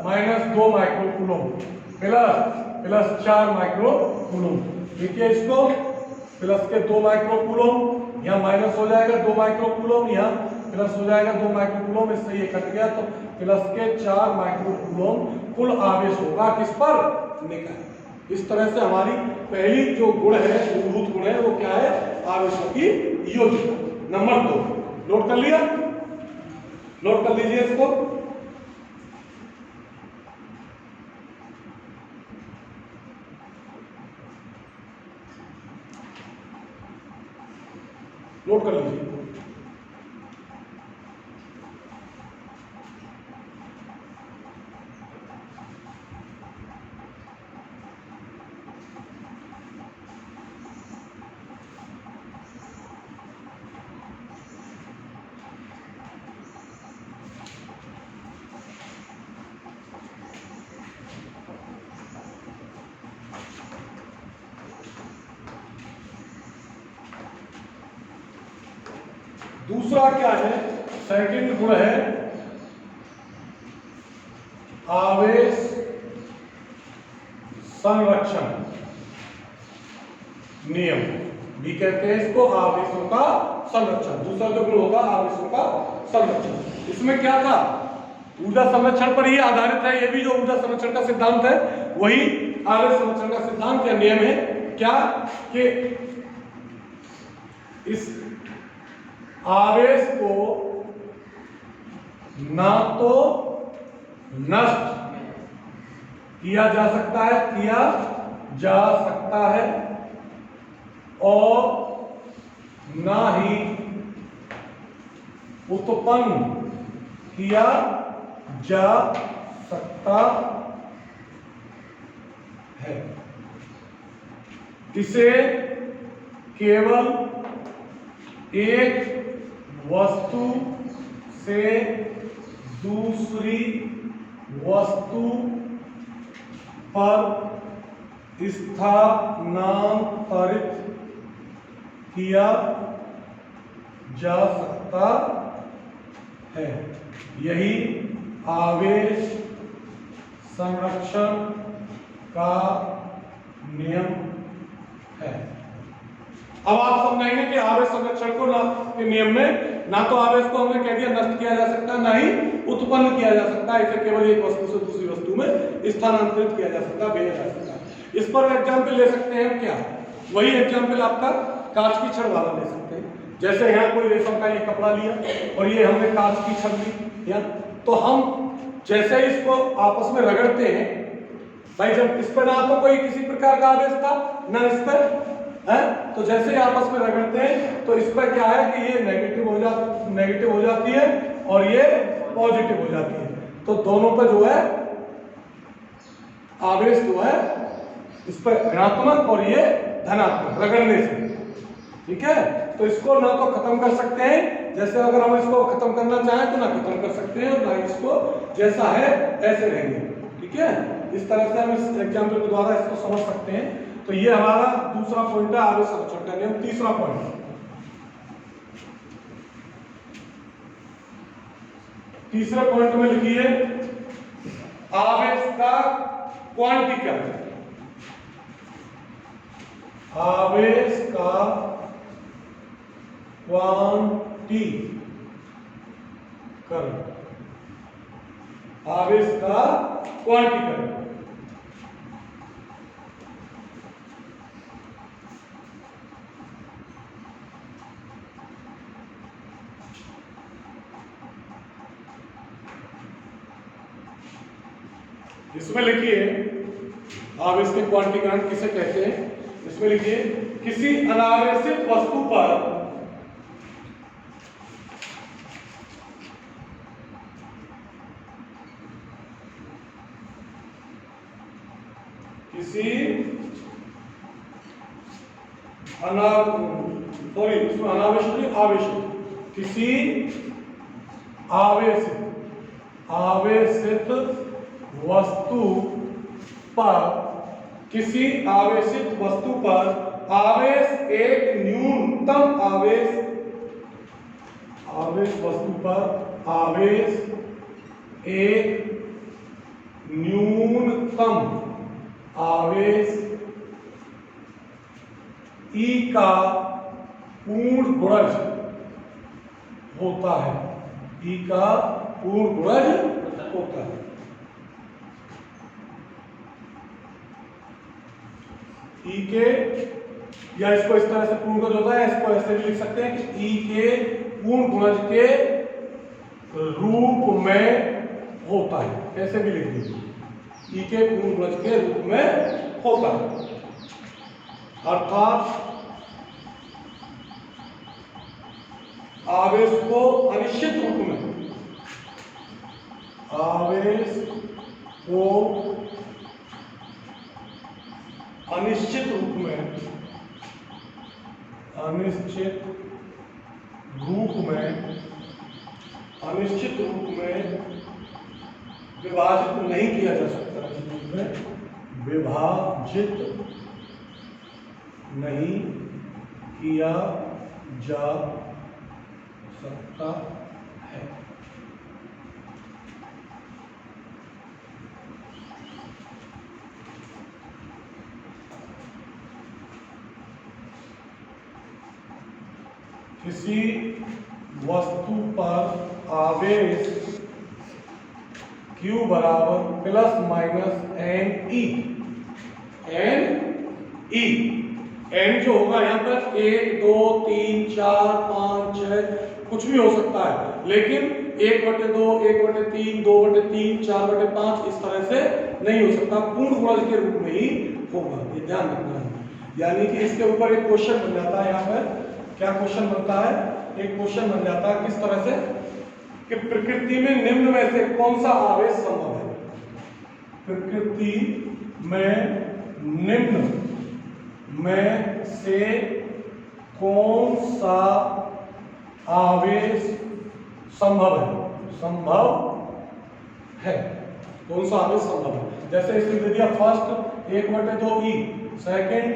-2 माइक्रोकूलम +4 माइक्रोकूलम। देखिए इसको, प्लस के 2 माइक्रोकूलम, यहाँ माइनस हो जाएगा 2 माइक्रोकूलम, यहाँ प्लस हो जाएगा 2 माइक्रोकूलम, इससे ये कट गया तो प्लस के 4 माइक्रोकूलम कुल आवेश होगा किस पर, निकाय। इस तरह से हमारी पहली जो गुण है, मूलभूत गुण है, वो क्या है, आवेशों की योज्यता। नंबर 2 नोट कर लिया, नोट कर लीजिए इसको। नोट कर लीजिए। दूसरा क्या है, सेकंड गुण है आवेश संरक्षण नियम भी कहते हैं इसको, आवेशों का संरक्षण। दूसरा जो गुण होगा आवेशों का संरक्षण। इसमें क्या था, ऊर्जा संरक्षण पर ही आधारित है। ये भी जो ऊर्जा संरक्षण का सिद्धांत है वही आवेश संरक्षण का सिद्धांत या नियम है। क्या कि इस आवेश को ना तो नष्ट किया जा सकता है और ना ही उत्पन्न किया जा सकता है। इसे केवल एक वस्तु से दूसरी वस्तु पर स्थानांतरित किया जा सकता है। यही आवेश संरक्षण का नियम है। अब आप समझेंगे कि आवेश संरक्षण को के नियम में ना तो आवेश को हमने कह दिया नष्ट किया जा सकता, ना ही उत्पन्न किया जा सकता, इसे केवल एक वस्तु से दूसरी वस्तु में स्थानांतरित किया जा सकता, भेजा जा सकता। इस पर एग्जाम्पल ले सकते हैं क्या, वही एग्जाम्पल आपका कांच की छड़ वाला ले सकते हैं। जैसे यहाँ कोई रेशम का ये कपड़ा लिया और ये हमने कांच की छड़ ली, तो हम जैसे इसको आपस में रगड़ते हैं भाई, जब इस पर ना तो कोई किसी प्रकार का आवेश था ना इस पर है, तो जैसे आपस में रगड़ते हैं तो इस पर क्या है कि ये नेगेटिव हो जाती है और ये पॉजिटिव हो जाती है। तो दोनों पर जो है आवेश जो है इस पर ऋणात्मक और ये धनात्मक रगड़ने से, ठीक है। तो इसको ना तो खत्म कर सकते हैं, जैसे अगर हम इसको खत्म करना चाहें तो ना खत्म कर सकते हैं और ना इसको जैसा है ऐसे रहेंगे, ठीक है। इस तरह से हम इस एग्जाम्पल के द्वारा इसको समझ सकते हैं। तो ये हमारा दूसरा पॉइंट है आवेश संरक्षण का नियम। तीसरा पॉइंट, तीसरे पॉइंट में लिखिए आवेश का क्वांटीकरण। आवेश का क्वांटीकरण, आवेश का क्वांटीकरण। इसमें लिखिए आवेश के क्वांटीकरण किसे कहते हैं। इसमें लिखिए किसी अनावेशित वस्तु पर किसी किसी आवेशित वस्तु पर, किसी आवेशित वस्तु पर आवेश एक न्यूनतम आवेश वस्तु पर आवेश एक न्यूनतम आवेश E का पूर्ण गुणज होता है। E का पूर्ण गुणज होता है। E के, या इसको इस तरह से पूर्ण गुणज होता है, इसको ऐसे भी लिख सकते हैं कि E के पूर्ण गुणज के रूप में होता है, ऐसे भी लिख दीजिए E के पूर्ण गुणज के रूप में होता है। अर्थात आवेश को अनिश्चित रूप में, आवेश को अनिश्चित रूप में विभाजित नहीं किया जा सकता, विभाजित नहीं किया जा सकता है। किसी वस्तु पर आवेश Q बराबर plus minus n e. N जो होगा यहाँ पर 1 2 3 4 5 6 कुछ भी हो सकता है, लेकिन 1/2 1/3 2/3 4/5 इस तरह से नहीं हो सकता, पूर्ण गुणज के रूप में ही होगा, ये ध्यान रखना है। यानी कि इसके ऊपर एक क्वेश्चन बन जाता है। यहाँ पर क्या क्वेश्चन बनता है? एक क्वेश्चन बन जाता है किस तरह से कि प्रकृति में निम्न में से कौन सा आवेश संभव है। प्रकृति में निम्न में से कौन सा आवेश संभव है? संभव है, कौन सा आवेश संभव है? जैसे इसमें दे दिया फर्स्ट 1/2 ई, सेकंड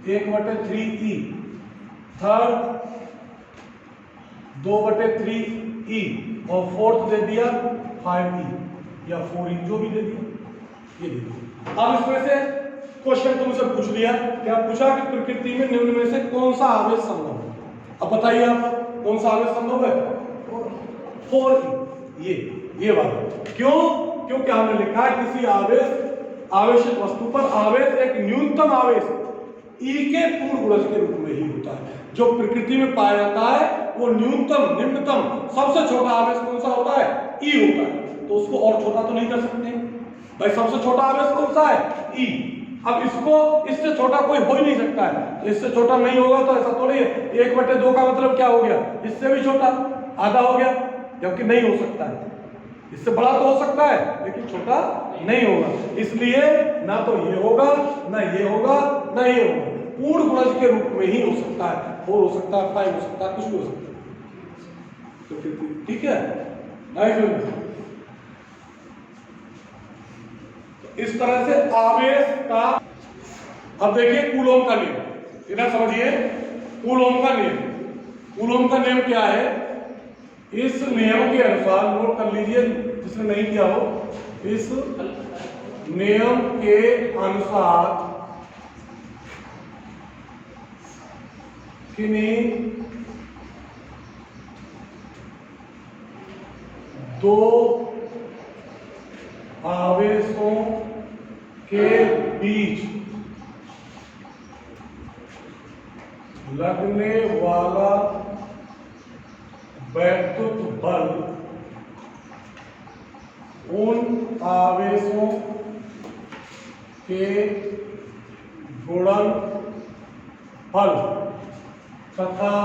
1/3 ई, थर्ड 2/3 ई और फोर्थ दे दिया 5 ई या 4 ई, जो भी दे दिया ये दे दिया। अब इसमें से क्वेश्चन तुमसे पूछ लिया, क्या पूछा कि प्रकृति में निम्न में से कौन सा आवेश संभव है। अब बताइए आप कौन सा आवेश संभव है? 4 ये बात क्यों? क्योंकि हमने लिखा है किसी आवेशित वस्तु पर आवेश एक न्यूनतम आवेश E के पूर्ण गुणज के रूप में ही होता है। जो प्रकृति में पाया जाता है वो न्यूनतम निम्नतम सबसे छोटा आवेश कौन सा होता है? E होता है। तो उसको और छोटा तो नहीं कर सकते भाई, सबसे छोटा आवेश कौन सा है? E। अब इससे छोटा कोई हो ही नहीं सकता है, इससे छोटा नहीं होगा तो ऐसा थोड़ी है 1/2 का मतलब क्या हो गया? इससे भी छोटा, आधा हो गया, जबकि नहीं हो सकता है। इससे बड़ा तो हो सकता है लेकिन छोटा नहीं होगा, इसलिए ना तो ये होगा ना ये होगा ना ये होगा, पूर्ण गुणज के रूप में ही हो सकता है। 4 हो सकता है, 5 हो सकता है, कुछ भी हो सकता है। तो ठीक है, इस तरह से आवेश का। अब देखिए कूलोम का नियम, इधर समझिए कूलोम का नियम। कूलोम का नियम क्या है? इस नियम के अनुसार, नोट कर लीजिए जिसने नहीं किया हो, इस नियम के अनुसार किन्हीं दो आवेशों के बीच लगने वाला वैद्युत बल उन आवेशों के गुणनफल तथा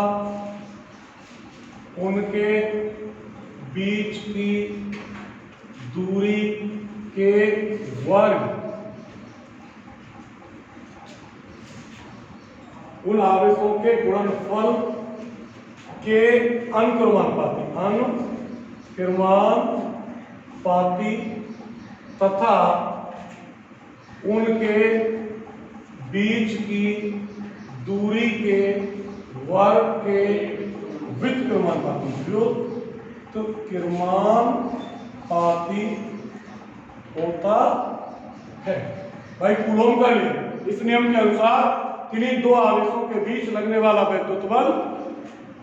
उनके बीच की दूरी के वर्ग, उन आवेशों के गुणनफल के अनुक्रमानुपाती तथा उनके बीच की दूरी के वर्ग के व्युत्क्रमानुपाती, व्युत्क्रमानुपाती होता है। भाई कूलोम का नियम, इस नियम के अनुसार किन्हीं दो आवेशों के बीच लगने वाला वैद्युत बल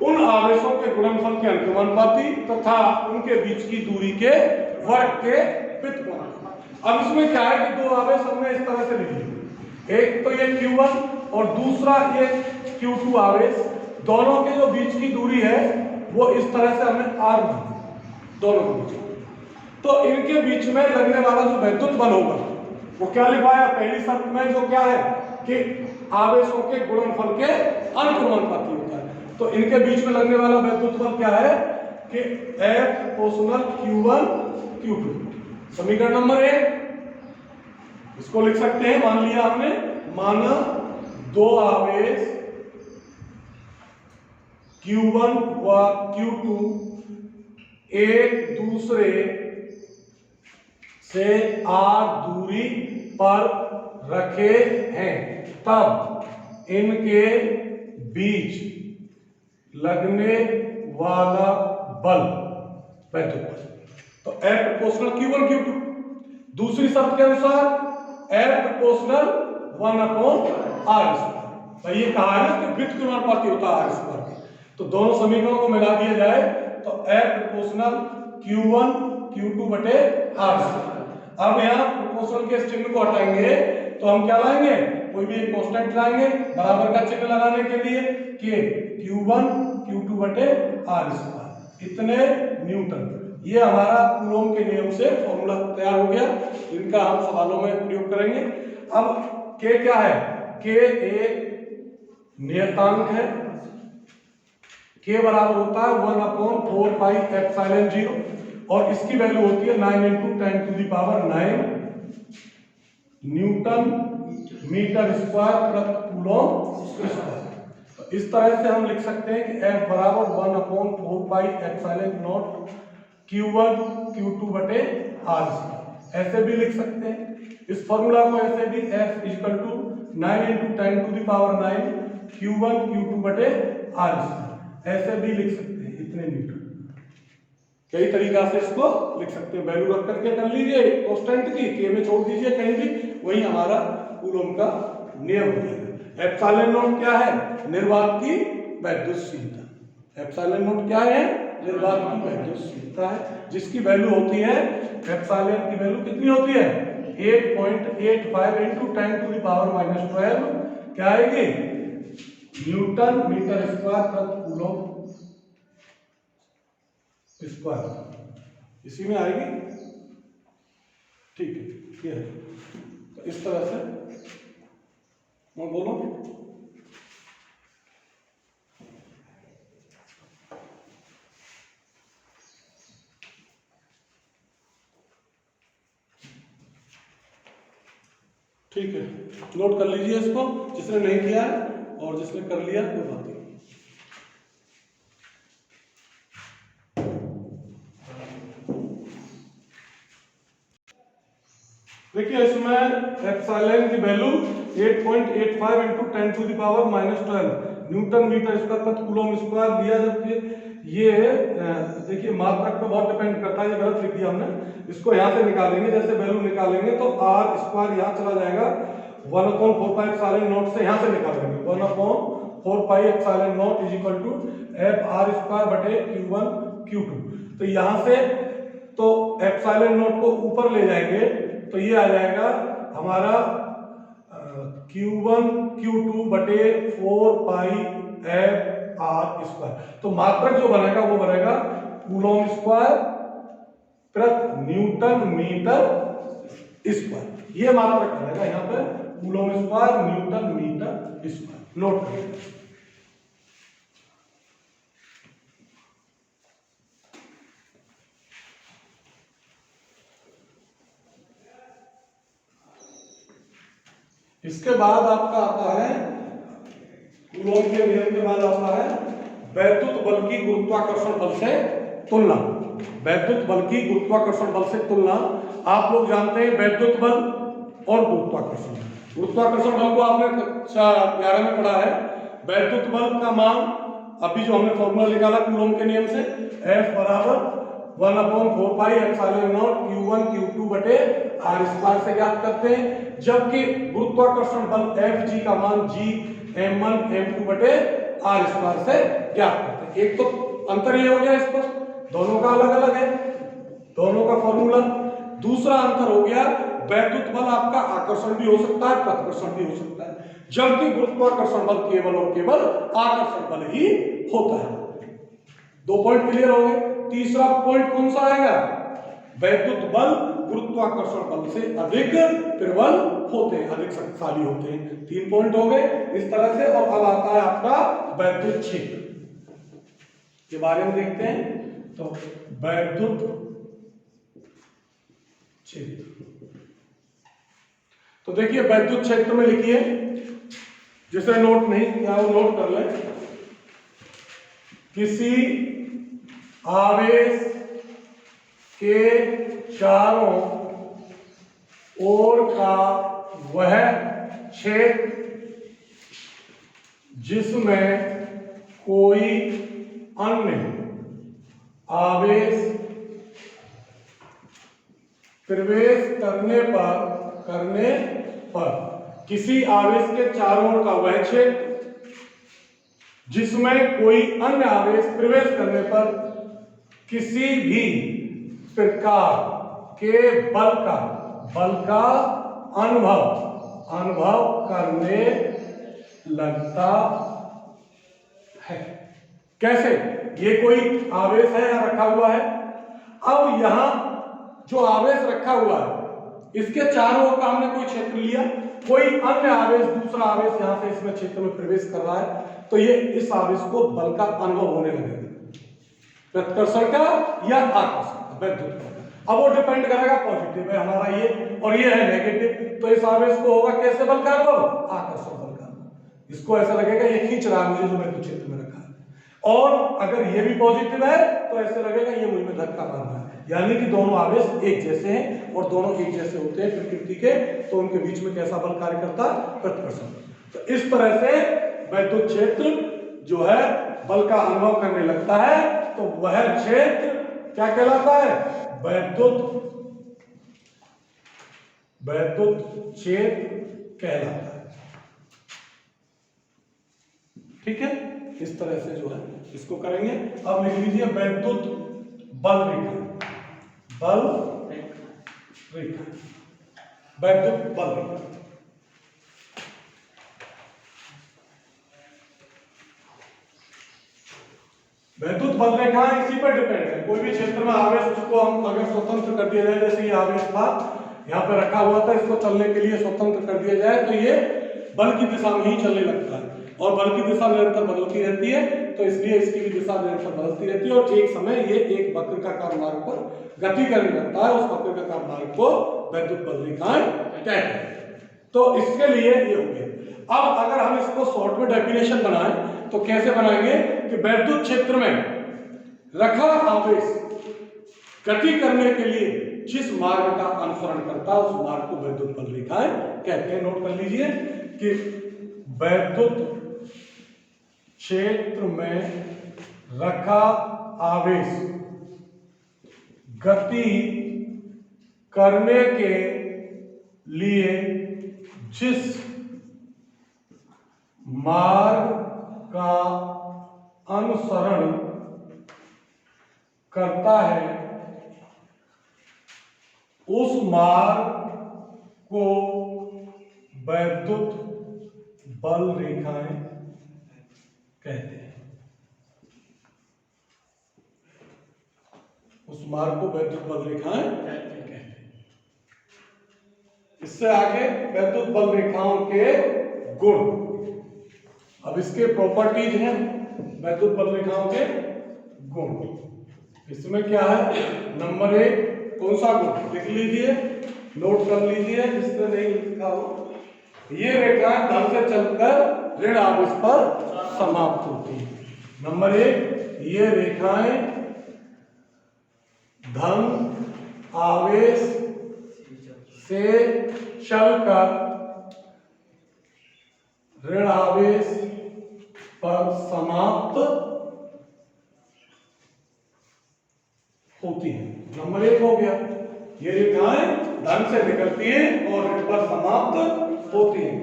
उन आवेशों के गुणनफल के अनुक्रमानुपाती तथा उनके बीच की दूरी के वर्ग के व्युत्क्रमानुपाती। अब इसमें क्या है कि दो आवेश हमने इस तरह से लिए, एक तो ये Q1 और दूसरा ये Q2 आवेश, दोनों के जो बीच की दूरी है वो इस तरह से हमने R ली, दोनों के बीच। तो इनके बीच में लगने वाला जो वैद्युत बल होगा वो क्या लिखवाया पहली शर्त में, जो क्या है कि आवेशों के गुणनफल के अनुक्रमानुपाती होता है। तो इनके बीच में लगने वाला वैद्युत बल क्या है कि F प्रोपोर्शनल Q1 Q2। समीकरण नंबर 1 इसको लिख सकते हैं, मान लिया हमने, माना दो आवेश Q1 व Q2 एक दूसरे से R दूरी पर रखे हैं, तब इनके बीच लगने वाला बल वैद्युत बल। तो F प्रोपोर्शनल Q1 Q2। दूसरी शर्त के अनुसार F प्रोपोर्शनल 1/r²। भाई ये कहा है कि वृत्त के अनुपाती होता है r²। तो दोनों समीकरणों को मिला दिया जाए तो F प्रोपोर्शनल Q1 Q2 बटे r²। अब यहाँ प्रोपोर्शनल के चिन्ह को हटाएंगे तो हम क्या लाएंगे, कोई भी एक कांस्टेंट लाएंगे बराबर का चिन्ह लगाने के लिए कि Q1 Q2 बटे r², इतने न्यूटन। ये हमारा कूलॉम के नियम से फॉर्मूला तैयार हो गया, जिनका हम सवालों में प्रयोग करेंगे। अब K क्या है, K एक नियतांक है। K बराबर होता है 1/4πε0 और इसकी वैल्यू होती है 9 × 10⁹ न्यूटन मीटर स्क्वायर प्रति कूलॉम स्क्वायर। तो इस तरह से हम लिख सकते हैं कि F बराबर 1/4πε0 Q1 Q2 बटे r²। ऐसे भी लिख सकते हैं इस फॉर्मूला को, ऐसे भी F = 9 × 10⁹ Q1 Q2 बटे r²। ऐसे भी लिख सकते हैं इतने न्यूटन। कई तरीका से इसको लिख सकते हैं, वैल्यू रख करके कर लीजिए कांस्टेंट की, K में छोड़ दीजिए कहीं भी, वही हमारा कूलॉम का नियम हो जाएगा। एप्सिलॉन नॉट क्या है, निर्वात की वैद्युतशीलता। एप्सिलॉन नॉट क्या है, निर्वात की वैद्युतशीलता है, जिसकी वैल्यू होती है, एप्सिलॉन की वैल्यू कितनी होती है 8.85 × 10⁻⁻12 क्या आएगी, न्यूटन मीटर स्क्वायर प्रति कूलॉम स्क्वायर, इसी में आएगी। ठीक है, ये है। तो इस तरह से मैं बोलो, ठीक है, नोट कर लीजिए इसको, जिसने नहीं किया है, और जिसने कर लिया कोई बात नहीं। देखिए इसमें एप्सिलॉन की वैल्यू 8.85 × 10⁻⁻12 न्यूटन मीटर स्क्वायर प्रति कूलॉम स्क्वायर दिया, जबकि ये देखिए मात्रक पे बहुत डिपेंड करता है, ये गलत लिख दिया हमने। इसको यहाँ से निकालेंगे, जैसे वैल्यू निकालेंगे तो r² यहाँ चला जाएगा, 1/4πε0 से यहाँ से निकालेंगे 1/4πε0 = Fr² बटे Q1 Q2। तो यहाँ से तो एप्सिलॉन नॉट को ऊपर ले जाएंगे तो ये आ जाएगा हमारा Q1 Q2 बटे 4πFr²। तो मात्रक जो बनेगा वो बनेगा कूलॉम स्क्वायर प्रति न्यूटन मीटर स्क्वायर। ये मात्रक बनेगा यहाँ पे, coulomb square newton metre square. Note करें, इसके बाद आपका आता है कूलॉम के नियम के बाद आता है वैद्युत बल की गुरुत्वाकर्षण बल से तुलना। वैद्युत बल की गुरुत्वाकर्षण बल से तुलना, आप लोग जानते हैं वैद्युत बल और गुरुत्वाकर्षण। गुरुत्वाकर्षण बल को आपने कक्षा 11 में पढ़ा है। वैद्युत बल का मान अभी जो हमने फॉर्मूला निकाला कूलॉम के नियम से, F बराबर 1/4πε0 Q1 Q2 बटे r² से ज्ञात करते हैं, जबकि गुरुत्वाकर्षण बल Fg का मान G m1 m2 बटे r² से ज्ञात करते हैं। एक तो अंतर ये हो गया, इस पर दोनों का अलग अलग है, दोनों का फॉर्मूला। दूसरा अंतर हो गया, वैद्युत बल आपका आकर्षण भी हो सकता है, प्रतिकर्षण भी हो सकता है, जबकि गुरुत्वाकर्षण बल केवल और केवल आकर्षण बल ही होता है। 2 पॉइंट क्लियर हो गए। तीसरा पॉइंट कौन सा आएगा, वैद्युत बल गुरुत्वाकर्षण बल से अधिक प्रबल होते हैं, अधिक शक्तिशाली होते हैं। 3 पॉइंट हो गए इस तरह से। और अब आता है आपका वैद्युत क्षेत्र के बारे में देखते हैं। तो वैद्युत क्षेत्र, तो देखिए वैद्युत क्षेत्र में लिखिए, जिसे नोट नहीं किया वो नोट कर ले। किसी आवेश के चारों ओर का वह क्षेत्र जिसमें कोई अन्य आवेश प्रवेश करने पर किसी आवेश के चारों ओर का वह क्षेत्र जिसमें कोई अन्य आवेश प्रवेश करने पर किसी भी प्रकार के बल का अनुभव करने लगता है। कैसे? ये कोई आवेश है यहाँ रखा हुआ है। अब यहाँ जो आवेश रखा हुआ है इसके चारों ओर का हमने कोई क्षेत्र लिया, कोई अन्य आवेश दूसरा आवेश यहाँ से इसमें क्षेत्र में प्रवेश कर रहा है, तो ये इस आवेश को बल का अनुभव होने लगेगा, प्रतिकर्षण का या आकर्षण का, वैद्युत का। अब वो डिपेंड करेगा, पॉजिटिव है हमारा ये और ये है नेगेटिव, तो इस आवेश को होगा कैसे बल का अनुभव? आकर्षण बल का अनुभव। इसको ऐसा लगेगा ये खींच रहा है मुझे जो वैद्युत क्षेत्र में रखा है, और अगर ये भी पॉजिटिव है तो ऐसे लगेगा ये मुझ में धक्का मार रहा है। यानी कि दोनों आवेश एक जैसे हैं और दोनों एक जैसे होते हैं प्रकृति के, तो उनके बीच में कैसा बल कार्य करता है? प्रतिकर्षण। तो इस तरह से वैद्युत क्षेत्र जो है बल का अनुभव करने लगता है, तो वह क्षेत्र क्या कहलाता है? वैद्युत क्षेत्र कहलाता है। ठीक है, इस तरह से जो है इसको करेंगे। अब लिख लीजिए वैद्युत बल रेखा, वैद्युत बल रेखा। वैद्युत बल रेखा इसी पर डिपेंड है। कोई भी क्षेत्र में आवेश उसको हम अगर स्वतंत्र कर दिया जाए, जैसे ये आवेश था यहाँ पे रखा हुआ था, इसको चलने के लिए स्वतंत्र कर दिया जाए तो ये बल की दिशा में ही चलने लगता है, और बल की दिशा निरंतर बदलती रहती है, तो इसलिए इसकी भी दिशा निरंतर बदलती रहती है, और एक समय ये एक वक्राकार मार्ग पर गति करने लगता है। उस वक्राकार मार्ग को वैद्युत बल रेखाएं कहते हैं। तो इसके लिए ये हो गया। अब अगर हम इसको शॉर्ट में डेफिनेशन बनाएं तो कैसे बनाएंगे कि वैद्युत क्षेत्र में रखा आवेश गति करने के लिए जिस मार्ग का अनुसरण करता है उस मार्ग को वैद्युत बल रेखाएं कहते हैं। नोट कर लीजिए कि वैद्युत क्षेत्र में रखा आवेश गति करने के लिए जिस मार्ग का अनुसरण करता है उस मार्ग को वैद्युत बल रेखाएं कहते हैं। उस मार्ग को वैद्युत बल रेखाएं कहते हैं। इससे आगे वैद्युत बल रेखाओं के गुण। अब इसके प्रॉपर्टीज हैं वैद्युत बल रेखाओं के गुण। इसमें क्या है? नंबर 1 कौन सा गुण? लिख लीजिए, नोट कर लीजिए जिसने नहीं लिखा हो। ये रेखाएं धन से चलकर ऋण आवेश पर समाप्त होती है। नंबर 1, ये रेखाएं धन आवेश से चलकर ऋण आवेश पर समाप्त होती है। नंबर 1 हो गया, ये रेखाएं धन से निकलती है और ऋण पर समाप्त होती है।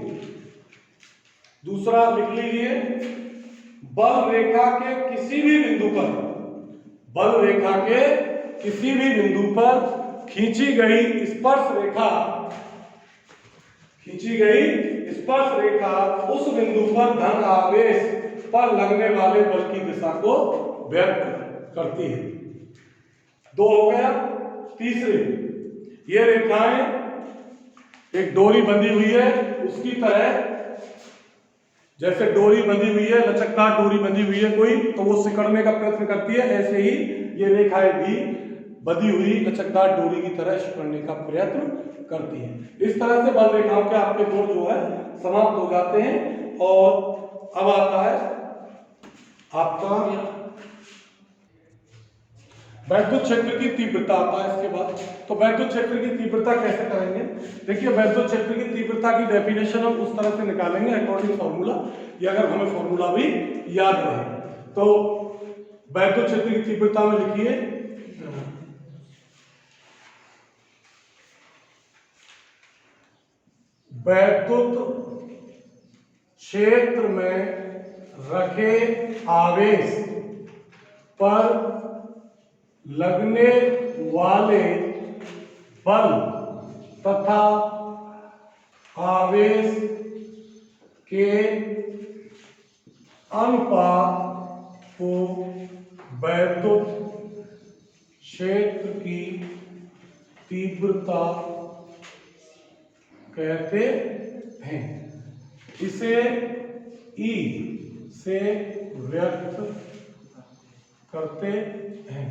दूसरा लिख लीजिए, बल रेखा के किसी भी बिंदु पर, बल रेखा के किसी भी बिंदु पर खींची गई स्पर्श रेखा उस बिंदु पर धन आवेश पर लगने वाले बल की दिशा को व्यक्त करती है। 2 हो गया। तीसरी, ये रेखाएं एक डोरी बंधी हुई है, उसकी तरह, जैसे डोरी बंधी हुई है, लचकदार डोरी बंधी हुई है कोई, तो वो सिकड़ने का प्रयत्न करती है, ऐसे ही ये रेखाएं भी बंधी हुई लचकदार डोरी की तरह सिकड़ने का प्रयत्न करती है। इस तरह से बल रेखाओं के आपके गुण जो है समाप्त हो जाते हैं। और अब आता है आपका वैद्युत क्षेत्र की तीव्रता आता है इसके बाद। तो वैद्युत क्षेत्र की तीव्रता कैसे करेंगे? देखिए, वैद्युत क्षेत्र की तीव्रता की डेफिनेशन हम उस तरह से निकालेंगे अकॉर्डिंग फॉर्मूला, या अगर हमें फॉर्मूला भी याद रहे तो वैद्युत क्षेत्र की तीव्रता में लिखिए वैद्युत क्षेत्र में रखे आवेश पर लगने वाले बल तथा आवेश के अनुपात को वैद्युत क्षेत्र की तीव्रता कहते हैं। इसे E से व्यक्त करते हैं।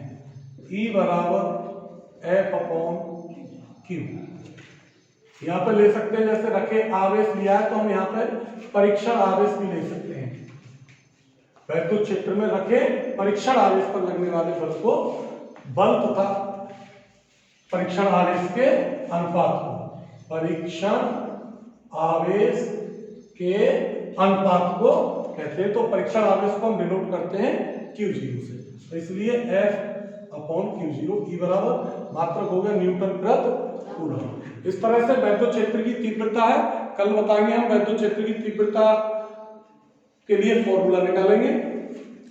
E बराबर F/Q। यहाँ पे ले सकते हैं, जैसे रखे आवेश लिया है तो हम यहाँ पे परीक्षण आवेश भी ले सकते हैं। वैद्युत क्षेत्र में रखे परीक्षण आवेश पर लगने वाले बल को बल तथा परीक्षण आवेश के अनुपात को परीक्षण आवेश के अनुपात को कहते हैं। तो परीक्षण आवेश को हम डिनोट करते हैं Q0 से, तो इसलिए F/Q0 E बराबर मात्रक हो गया न्यूटन प्रति कूलम। इस तरह से वैद्युत क्षेत्र की तीव्रता है। कल बताएंगे हम वैद्युत क्षेत्र की तीव्रता के लिए फॉर्मूला निकालेंगे,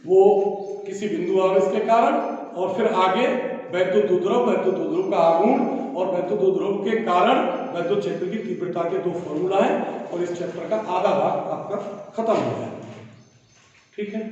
वो किसी बिंदु आवेश के कारण, और फिर आगे वैद्युत द्विध्रुव का आघूर्ण और वैद्युत द्विध्रुव के कारण वैद्युत क्षेत्र की तीव्रता के दो फॉर्मूला है, और इस चैप्टर का आधा भाग आपका खत्म हो गया। ठीक है।